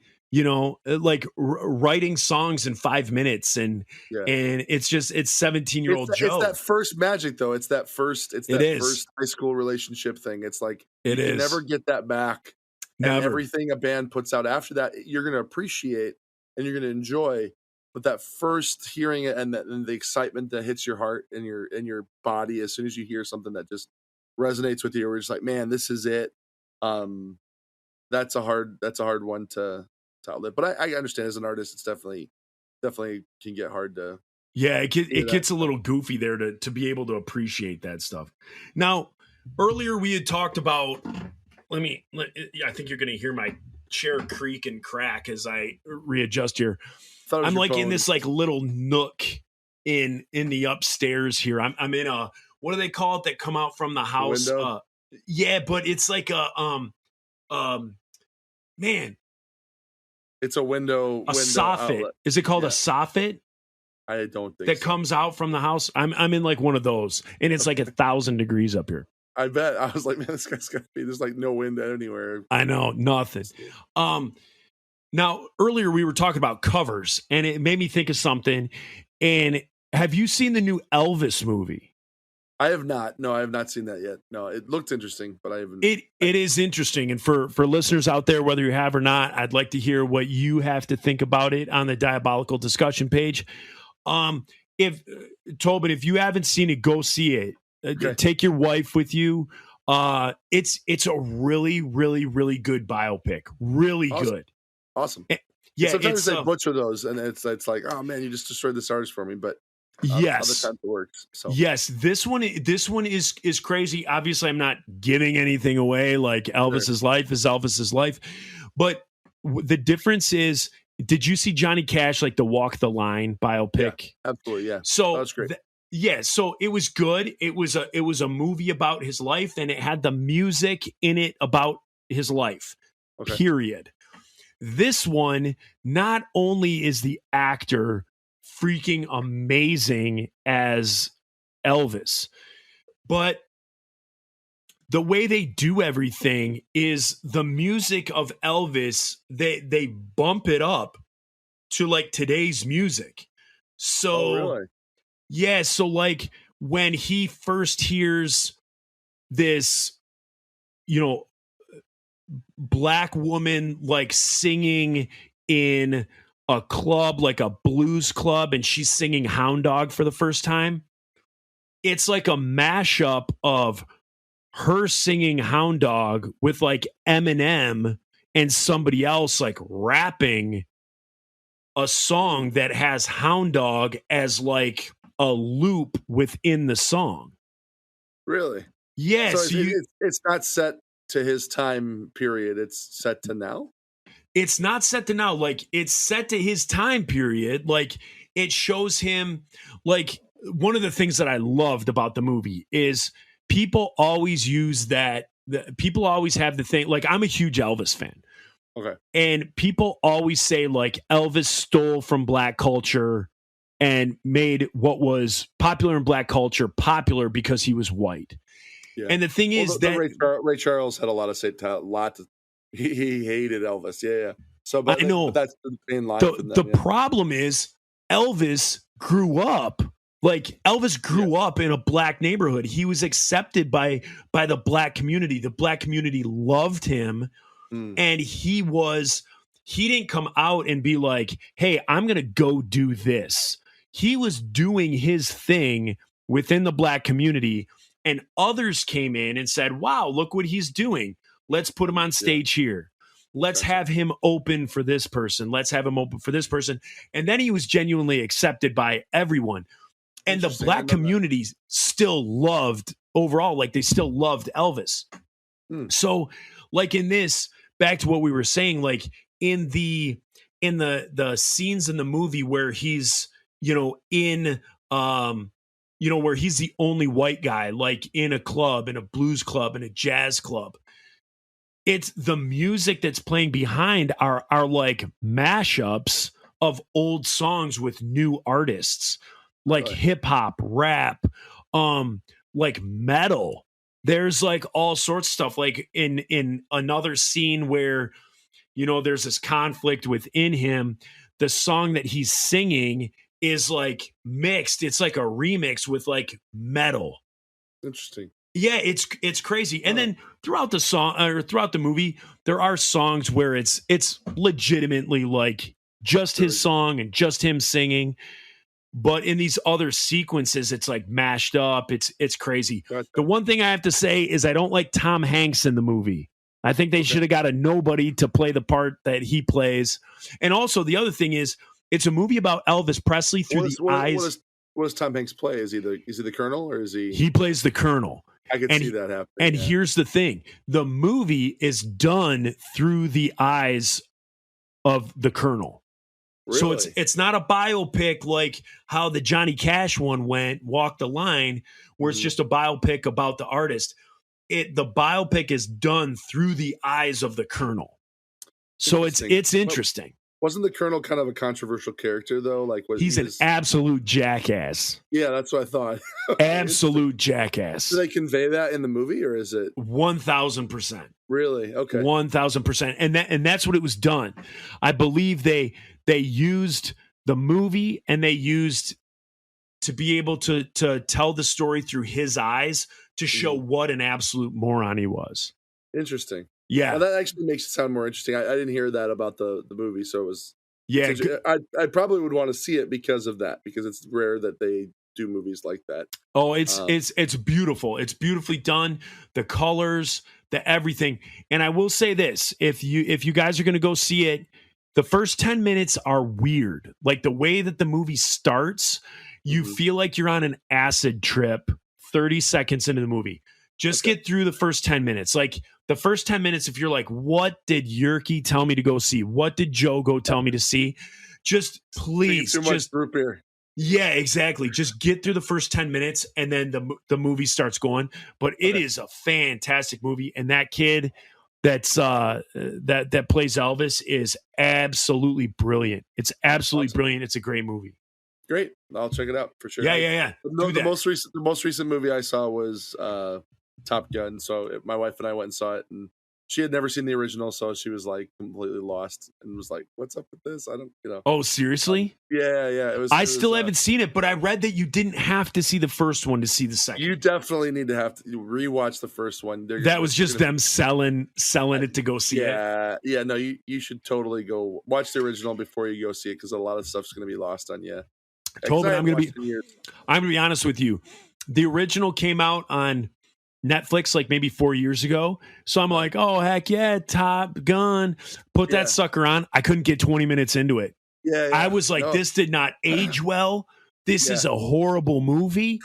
like writing songs in 5 minutes, and it's 17-year-old Joe. It's that first magic though. It's that first high school relationship thing. It's like you can never get that back. Never. And everything a band puts out after that, you're going to appreciate and you're going to enjoy. But that first hearing it and the excitement that hits your heart and your body as soon as you hear something that just resonates with you, we're just like, man, this is it. That's a hard one to outlive. But I understand as an artist, it's definitely can get hard to. Yeah, it gets a little goofy there to be able to appreciate that stuff. Now, earlier we had talked about. I think you're going to hear my chair creak and crack as I readjust here. I'm like in this like little nook in the upstairs here. I'm in a, what do they call it that come out from the house? Yeah, but it's like a man. It's a window soffit. Outlet. Is it called a soffit? I don't think that comes out from the house. I'm in like one of those, and it's like 1,000 degrees up here. I bet. I was like, man, this guy's got to be. There's like no wind anywhere. I know, nothing. Now, earlier we were talking about covers, and it made me think of something. And have you seen the new Elvis movie? I have not. No, I have not seen that yet. No, it looked interesting, but I haven't. It is interesting. And for listeners out there, whether you have or not, I'd like to hear what you have to think about it on the Diabolical discussion page. If Tobin, if you haven't seen it, go see it. Okay. Take your wife with you. It's a really, really, really good biopic. Really Awesome. good. Awesome. Yeah, Sometimes it's they butcher those, and it's like, oh man, you just destroyed this artist for me. But yes, other times it works. So yes, this one is crazy. Obviously, I'm not giving anything away. Like Elvis's life is Elvis's life, but the difference is, did you see Johnny Cash, like the Walk the Line biopic? Yeah, absolutely, yeah. So that's great. Yeah, so it was good. It was a movie about his life, and it had the music in it about his life. Okay. Period. This one, not only is the actor freaking amazing as Elvis, but the way they do everything is the music of Elvis, they bump it up to like today's music. So Oh, really? yeah, so like when he first hears this, black woman like singing in a club, like a blues club, and she's singing Hound Dog for the first time, it's like a mashup of her singing Hound Dog with like Eminem and somebody else like rapping a song that has Hound Dog as like a loop within the song. Really? Yes. So it's not set to his time period. It's set to now? It's not set to now. Like, it's set to his time period. Like, it shows him, like, one of the things that I loved about the movie is people always use that. People always have the thing. Like, I'm a huge Elvis fan. Okay. And people always say, like, Elvis stole from black culture and made what was popular in black culture popular because he was white. Yeah. And the thing is that Ray Charles had a lot of say, he hated Elvis. Yeah. So, but I know, but that's the main line. The problem is Elvis grew up. Like, Elvis grew up in a black neighborhood. He was accepted by the black community. The black community loved him. And he didn't come out and be like, hey, I'm going to go do this. He was doing his thing within the black community, and others came in and said, wow, look what he's doing. Let's put him on stage here. Let's have him open for this person. Let's have him open for this person. And then he was genuinely accepted by everyone. And the black community still loved, overall, like they still loved Elvis. So like in this, back to what we were saying, like in the scenes in the movie where he's, where he's the only white guy, like in a club, in a blues club, in a jazz club, it's the music that's playing behind are like mashups of old songs with new artists, like hip hop, rap, like metal. There's like all sorts of stuff. Like in another scene where, there's this conflict within him, the song that he's singing is like mixed. It's like a remix with like metal. Interesting. Yeah, it's crazy. And then throughout the song or throughout the movie, there are songs where it's legitimately like just his song and just him singing. But in these other sequences, it's like mashed up. It's crazy. Gotcha. The one thing I have to say is I don't like Tom Hanks in the movie. I think they should have got a nobody to play the part that he plays. And also the other thing is, it's a movie about Elvis Presley through the eyes. What does Tom Hanks play? Is he the Colonel, or is he? He plays the Colonel. I can see that happening. And here's the thing: the movie is done through the eyes of the Colonel. Really? So it's not a biopic like how the Johnny Cash one went, Walk the Line, where it's just a biopic about the artist. The biopic is done through the eyes of the Colonel. So it's interesting. Wasn't the Colonel kind of a controversial character though? Like, he's an absolute jackass. Yeah, that's what I thought. Absolute jackass. Do they convey that in the movie, or is it 1,000%? Really? Okay. 1,000%. And that's what it was done. I believe they used the movie and they used to be able to tell the story through his eyes to show what an absolute moron he was. Interesting. Yeah. Well, that actually makes it sound more interesting. I didn't hear that about the movie, so it was. Yeah. I probably would want to see it because of that, because it's rare that they do movies like that. Oh, it's beautiful. It's beautifully done. The colors, the everything. And I will say this: if you guys are going to go see it, the first 10 minutes are weird. Like the way that the movie starts, you feel like you're on an acid trip 30 seconds into the movie. Just get through the first 10 minutes. Like the first 10 minutes, if you're like, what did Yerky tell me to go see? What did Joe go tell me to see? Just please, too much group here. Yeah, exactly. Just get through the first 10 minutes and then the movie starts going. But it is a fantastic movie. And that kid that's that plays Elvis is absolutely brilliant. It's absolutely brilliant. It's a great movie. Great. I'll check it out for sure. Yeah. The most recent movie I saw was Top Gun. So my wife and I went and saw it, and she had never seen the original, so she was like completely lost and was like, "What's up with this? I don't, you know." Oh, seriously? Yeah. I still haven't seen it, but I read that you didn't have to see the first one to see the second. You definitely need to have to rewatch the first one. That was just them selling it to go see it. Yeah. No, you should totally go watch the original before you go see it, because a lot of stuff's going to be lost on you. Tobin, I'm going to be honest with you. The original came out on Netflix like maybe 4 years ago. So I'm like, oh, heck yeah, Top Gun. Put that sucker on. I couldn't get 20 minutes into it. Yeah. I was like, this did not age well. This is a horrible movie.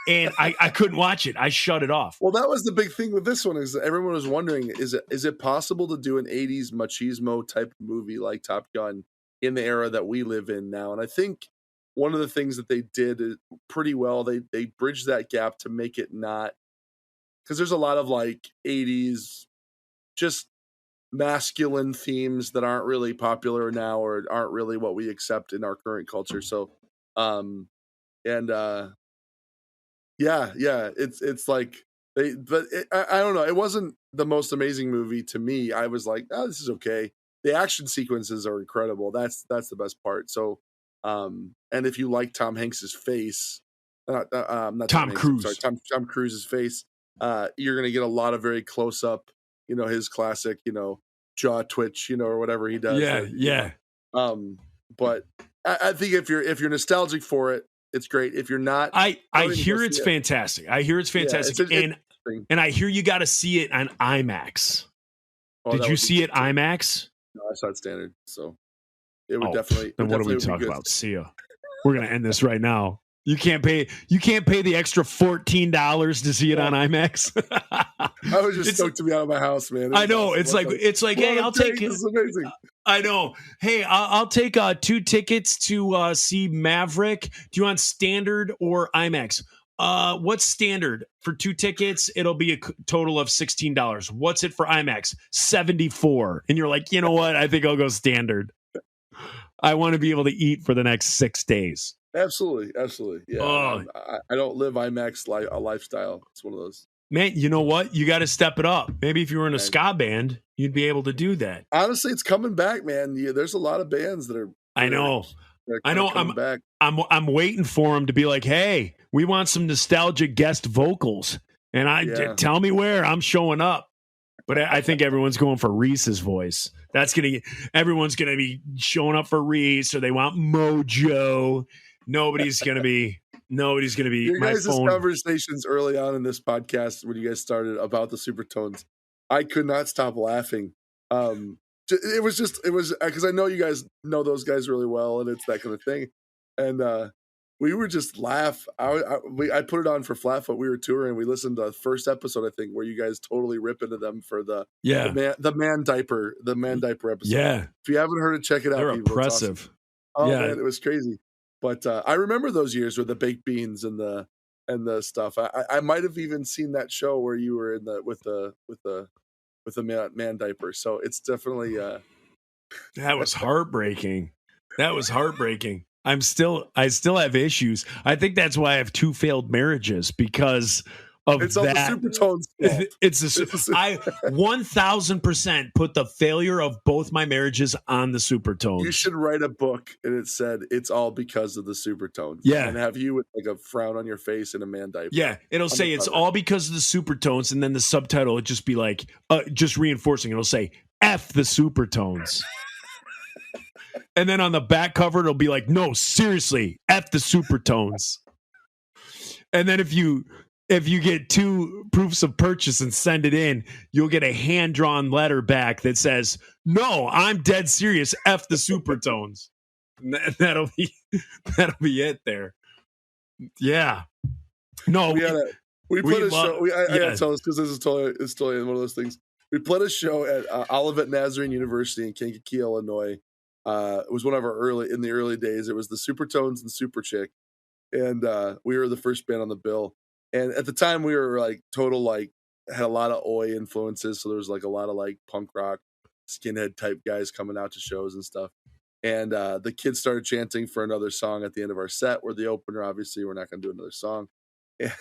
And I couldn't watch it. I shut it off. Well, that was the big thing with this one, is that everyone was wondering, is it possible to do an 80s machismo type movie like Top Gun in the era that we live in now? And I think one of the things that they did pretty well, they bridged that gap to make it not, because there's a lot of like 80s just masculine themes that aren't really popular now or aren't really what we accept in our current culture. So it's like I don't know, it wasn't the most amazing movie to me. I was like, oh, this is okay. The action sequences are incredible. That's the best part. So and if you like Tom Hanks's face, not Tom Cruise. Sorry, Tom Cruise's face, you're going to get a lot of very close up, his classic, jaw twitch, or whatever he does. Yeah. But I think if you're nostalgic for it, it's great. If you're not, I hear it's fantastic. I hear it's fantastic. And I hear you got to see it on IMAX. Did you see it IMAX? No, I saw it standard. So it would definitely. Then what are we talking about? See ya. We're going to end this right now. You can't pay the extra $14 to see it on IMAX. I was just stoked to be out of my house, man. I know. It's like, hey, I'll take it. This is amazing. I know. Hey, I'll take 2 tickets to see Maverick. Do you want standard or IMAX? What's standard? For 2 tickets, it'll be a total of $16. What's it for IMAX? $74. And you're like, you know what? I think I'll go standard. I want to be able to eat for the next 6 days. Absolutely. Yeah. Oh. I don't live IMAX a lifestyle. It's one of those. Man, you know what? You got to step it up. Maybe if you were in a ska band, you'd be able to do that. Honestly, it's coming back, man. Yeah, there's a lot of bands that are. I know. Coming back. I'm waiting for them to be like, hey, we want some nostalgic guest vocals, and tell me where. I'm showing up. But I think everyone's going for Reese's voice. Everyone's gonna be showing up for Reese, or they want Mojo. Nobody's gonna be. Your my guys' phone. Conversations early on in this podcast when you guys started about the Supertones, I could not stop laughing. It was because I know you guys know those guys really well, and it's that kind of thing. And we were just laugh. I put it on for Flatfoot. We were touring. We listened to the first episode, I think, where you guys totally rip into them for the man diaper episode. Yeah, if you haven't heard it, check it out. They're people. impressive. Awesome. Oh man, it was crazy. But I remember those years with the baked beans and the stuff. I might have even seen that show where you were in with the man diaper. So it's definitely that was heartbreaking. I still have issues. I think that's why I have 2 failed marriages, because of it's that. All the Supertones. I 1000% put the failure of both my marriages on the Supertones. You should write a book, and it said it's all because of the Supertones. Yeah, and have you with like a frown on your face and a man diaper. Yeah, it'll say it's all because of the Supertones, and then the subtitle would just be like, just reinforcing. It'll say F the Supertones. And then on the back cover, it'll be like, no, seriously, F the Supertones. And then if you get 2 proofs of purchase and send it in, you'll get a hand-drawn letter back that says, "No, I'm dead serious. F the Supertones." And that'll be it there. Yeah. No, we played a love- show. I yeah. gotta tell this because this is totally one of those things. We played a show at Olivet Nazarene University in Kankakee, Illinois. It was one of our in the early days. It was the Supertones and Super Chick, and we were the first band on the bill. And at the time, we were like had a lot of oi influences. So there was like a lot of like punk rock, skinhead type guys coming out to shows and stuff. And the kids started chanting for another song at the end of our set. We're the opener, obviously. We're not going to do another song. And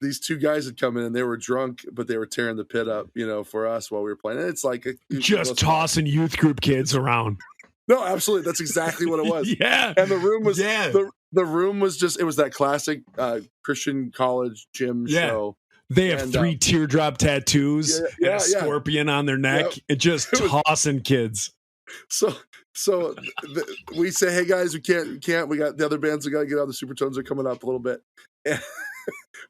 these 2 guys had come in and they were drunk, but they were tearing the pit up, for us while we were playing. And it's like just tossing youth group kids around. No, absolutely. That's exactly what it was. Yeah. And the room was the room was just, it was that classic Christian college gym show. They have 3 teardrop tattoos and a scorpion on their neck and just tossing kids. So we say, "Hey guys, we can't. We got the other bands. We got to get out. The Supertones are coming up a little bit." And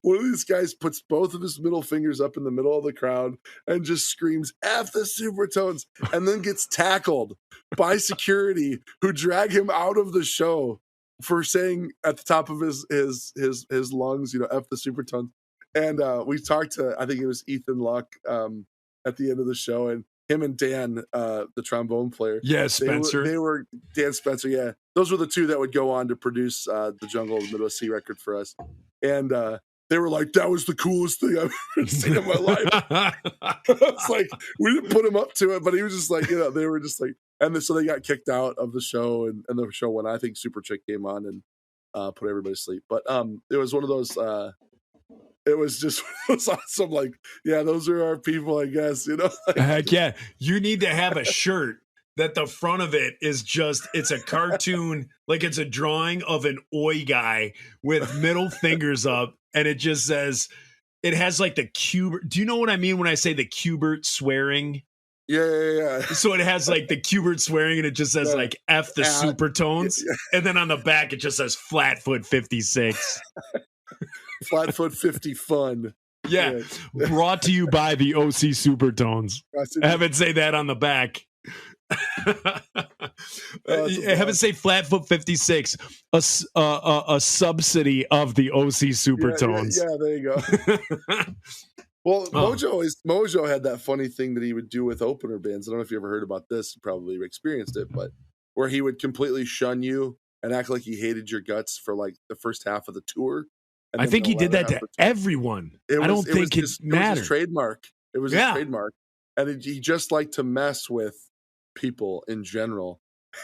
one of these guys puts both of his middle fingers up in the middle of the crowd and just screams, "F the Supertones," and then gets tackled by security, who drag him out of the show for saying at the top of his lungs, "F the Supertones." And we talked to, I think it was Ethan Luck at the end of the show, and him and Dan, the trombone player. Yeah, Spencer. They were Dan Spencer, yeah. Those were the 2 that would go on to produce the Jungle of the Midwest Sea record for us. And they were like, "That was the coolest thing I've ever seen in my life." I was like, we didn't put him up to it, but he was just like, they were just like, and so they got kicked out of the show, and the show when I think Super Chick came on and put everybody to sleep. But it was one of those, it was just awesome. Like, yeah, those are our people, I guess, Heck yeah. You need to have a shirt that the front of it is it's a cartoon, like it's a drawing of an oi guy with middle fingers up, and it just says, it has like the Cubert. Do you know what I mean when I say the Cubert swearing? Yeah. So it has like the Cubert swearing, and it just says like F the Supertones. Yeah. And then on the back, it just says Flatfoot 56. Flatfoot 50 fun. Yeah. Brought to you by the OC Supertones. Have it say that on the back. Have it say Flatfoot 56, a subsidy of the OC Supertones. Yeah, there you go. Well, Mojo had that funny thing that he would do with opener bands. I don't know if you ever heard about this, you probably experienced it, but where he would completely shun you and act like he hated your guts for like the first half of the tour. I think he did that to everyone. I don't think it mattered. It was his trademark. It was his trademark. And he just liked to mess with people in general.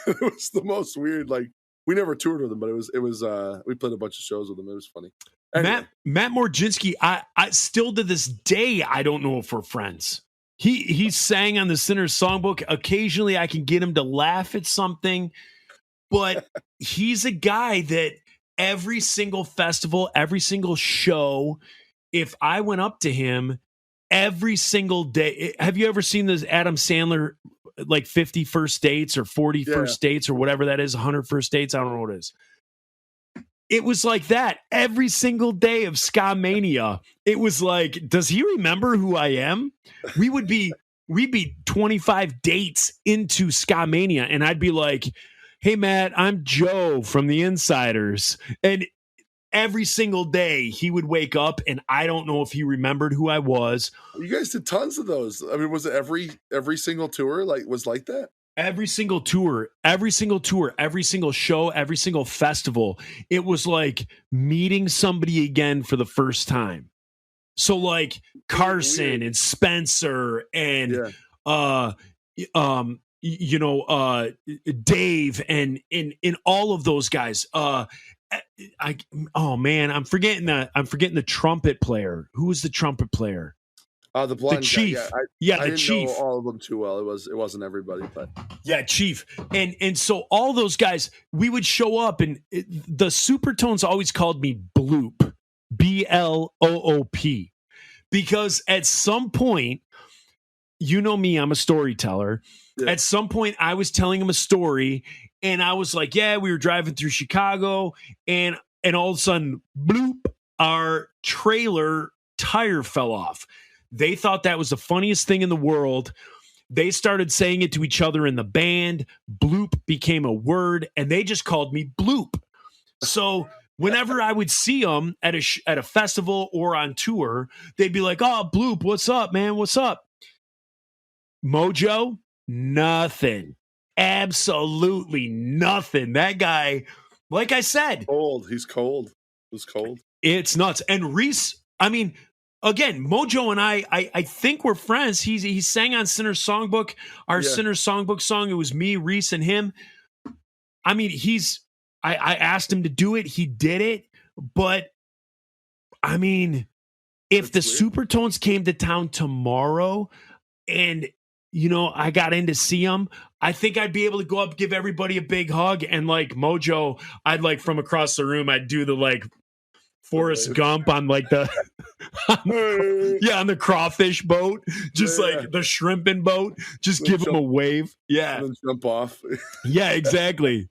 It was the most weird, like, we never toured with him, but it was we played a bunch of shows with him. It was funny. Anyway. Matt Morginski, I still to this day, I don't know if we're friends. He sang on the Sinner's Songbook. Occasionally I can get him to laugh at something, but he's a guy that every single festival, every single show, if I went up to him every single day. Have you ever seen this Adam Sandler, like 50 first dates or 40 first dates or whatever that is, 100 first dates? I don't know what it is. It was like that every single day of Ska Mania. It was like, does he remember who I am? We'd be 25 dates into Ska Mania, and I'd be like, "Hey, Matt, I'm Joe from The Insiders." And every single day he would wake up, and I don't know if he remembered who I was. You guys did tons of those. I mean, was it every single tour was like that? Every single tour, every single show, every single festival. It was like meeting somebody again for the first time. So like Carson and Spencer and Dave and in all of those guys. I'm forgetting the trumpet player. Who was the trumpet player? The blonde Chief. Guy. The didn't Chief. know all of them too well. It wasn't everybody, but yeah, Chief. And so all those guys, we would show up, and the Supertones always called me Bloop, BLOOP, because at some point, you know me, I'm a storyteller. Yeah. At some point, I was telling him a story, and I was like, "Yeah, we were driving through Chicago, and and all of a sudden, bloop, our trailer tire fell off. They thought that was the funniest thing in the world. They started saying it to each other in the band. Bloop became a word, and they just called me Bloop. So whenever I would see them at a festival or on tour, they'd be like, "Oh, Bloop, what's up, man? What's up?" Mojo, nothing. Absolutely nothing. That guy, like I said, cold. He's cold. It was cold. It's nuts. And Reese, I mean, again, Mojo and I think we're friends. He sang on Sinner's Songbook, our Sinner's Songbook song. It was me, Reese, and him. I mean, I asked him to do it. He did it. But, I mean, if the Supertones came to town tomorrow and, you know, I got in to see them, I think I'd be able to go up, give everybody a big hug. And, like, Mojo, I'd, like, from across the room, I'd do the, like, Forrest Gump on, like, the... on the crawfish boat, just like the shrimping boat, just give him a wave. Yeah. And then jump off. Yeah, exactly.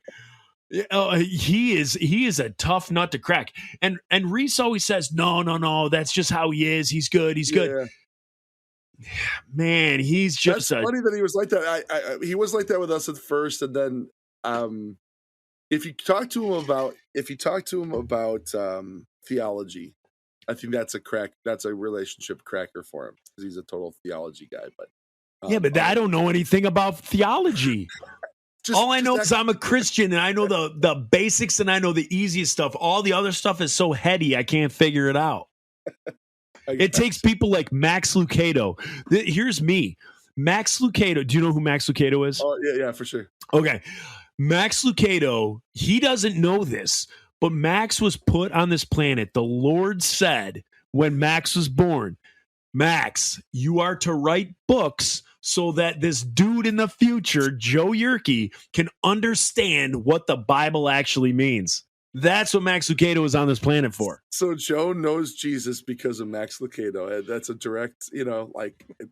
He is a tough nut to crack. And Reese always says, no, that's just how he is. He's good. He's good. Man, he's just funny that he was like that. He was like that with us at first, and then if you talk to him about theology, I think that's a relationship cracker for him, because he's a total theology guy. But I don't know anything about theology. All I know is I'm a Christian, and I know the basics, and I know the easiest stuff. All the other stuff is so heady, I can't figure it out. It takes people like Max Lucado. Here's me. Max Lucado. Do you know who Max Lucado is? Oh, yeah, for sure. Okay. Max Lucado, he doesn't know this, but Max was put on this planet. The Lord said when Max was born, Max, you are to write books so that this dude in the future, Joe Yerke, can understand what the Bible actually means. That's what Max Lucado is on this planet for. So Joe knows Jesus because of Max Lucado. That's a direct,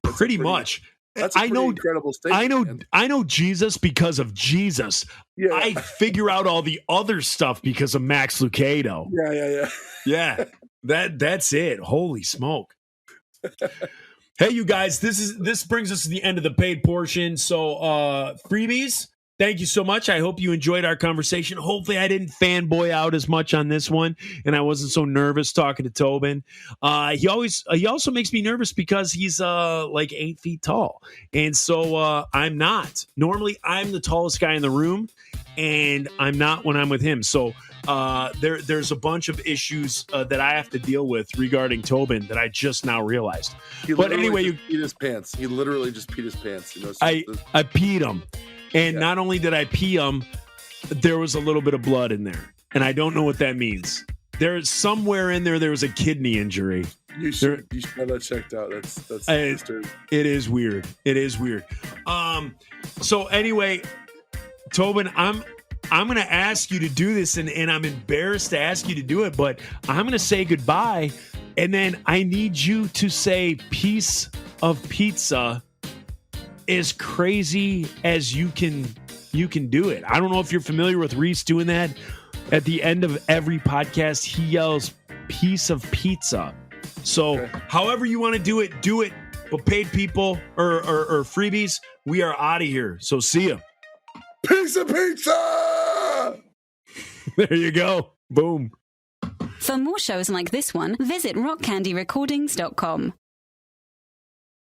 pretty much. That's a incredible statement. I know Jesus because of Jesus. Yeah. I figure out all the other stuff because of Max Lucado. Yeah. That's it. Holy smoke. Hey, you guys, this brings us to the end of the paid portion. So, freebies, thank you so much. I hope you enjoyed our conversation. Hopefully I didn't fanboy out as much on this one, and I wasn't so nervous talking to Tobin. He also makes me nervous because he's like 8 feet tall. And so I'm not. Normally I'm the tallest guy in the room, and I'm not when I'm with him. So there's a bunch of issues that I have to deal with regarding Tobin that I just now realized. But anyway, he peed his pants. He literally just peed his pants. You know, I peed him. And not only did I pee him, there was a little bit of blood in there. And I don't know what that means. There's somewhere in there was a kidney injury. You should have that checked out. That's disturbing. It is weird. It is weird. So anyway, Tobin, I'm going to ask you to do this, and I'm embarrassed to ask you to do it, but I'm going to say goodbye, and then I need you to say piece of pizza as crazy as you can do it. I don't know if you're familiar with Reese doing that. At the end of every podcast, he yells piece of pizza. So however you want to do it. But paid people or freebies, we are out of here. So see ya. Piece of pizza! There you go. Boom. For more shows like this one, visit rockcandyrecordings.com.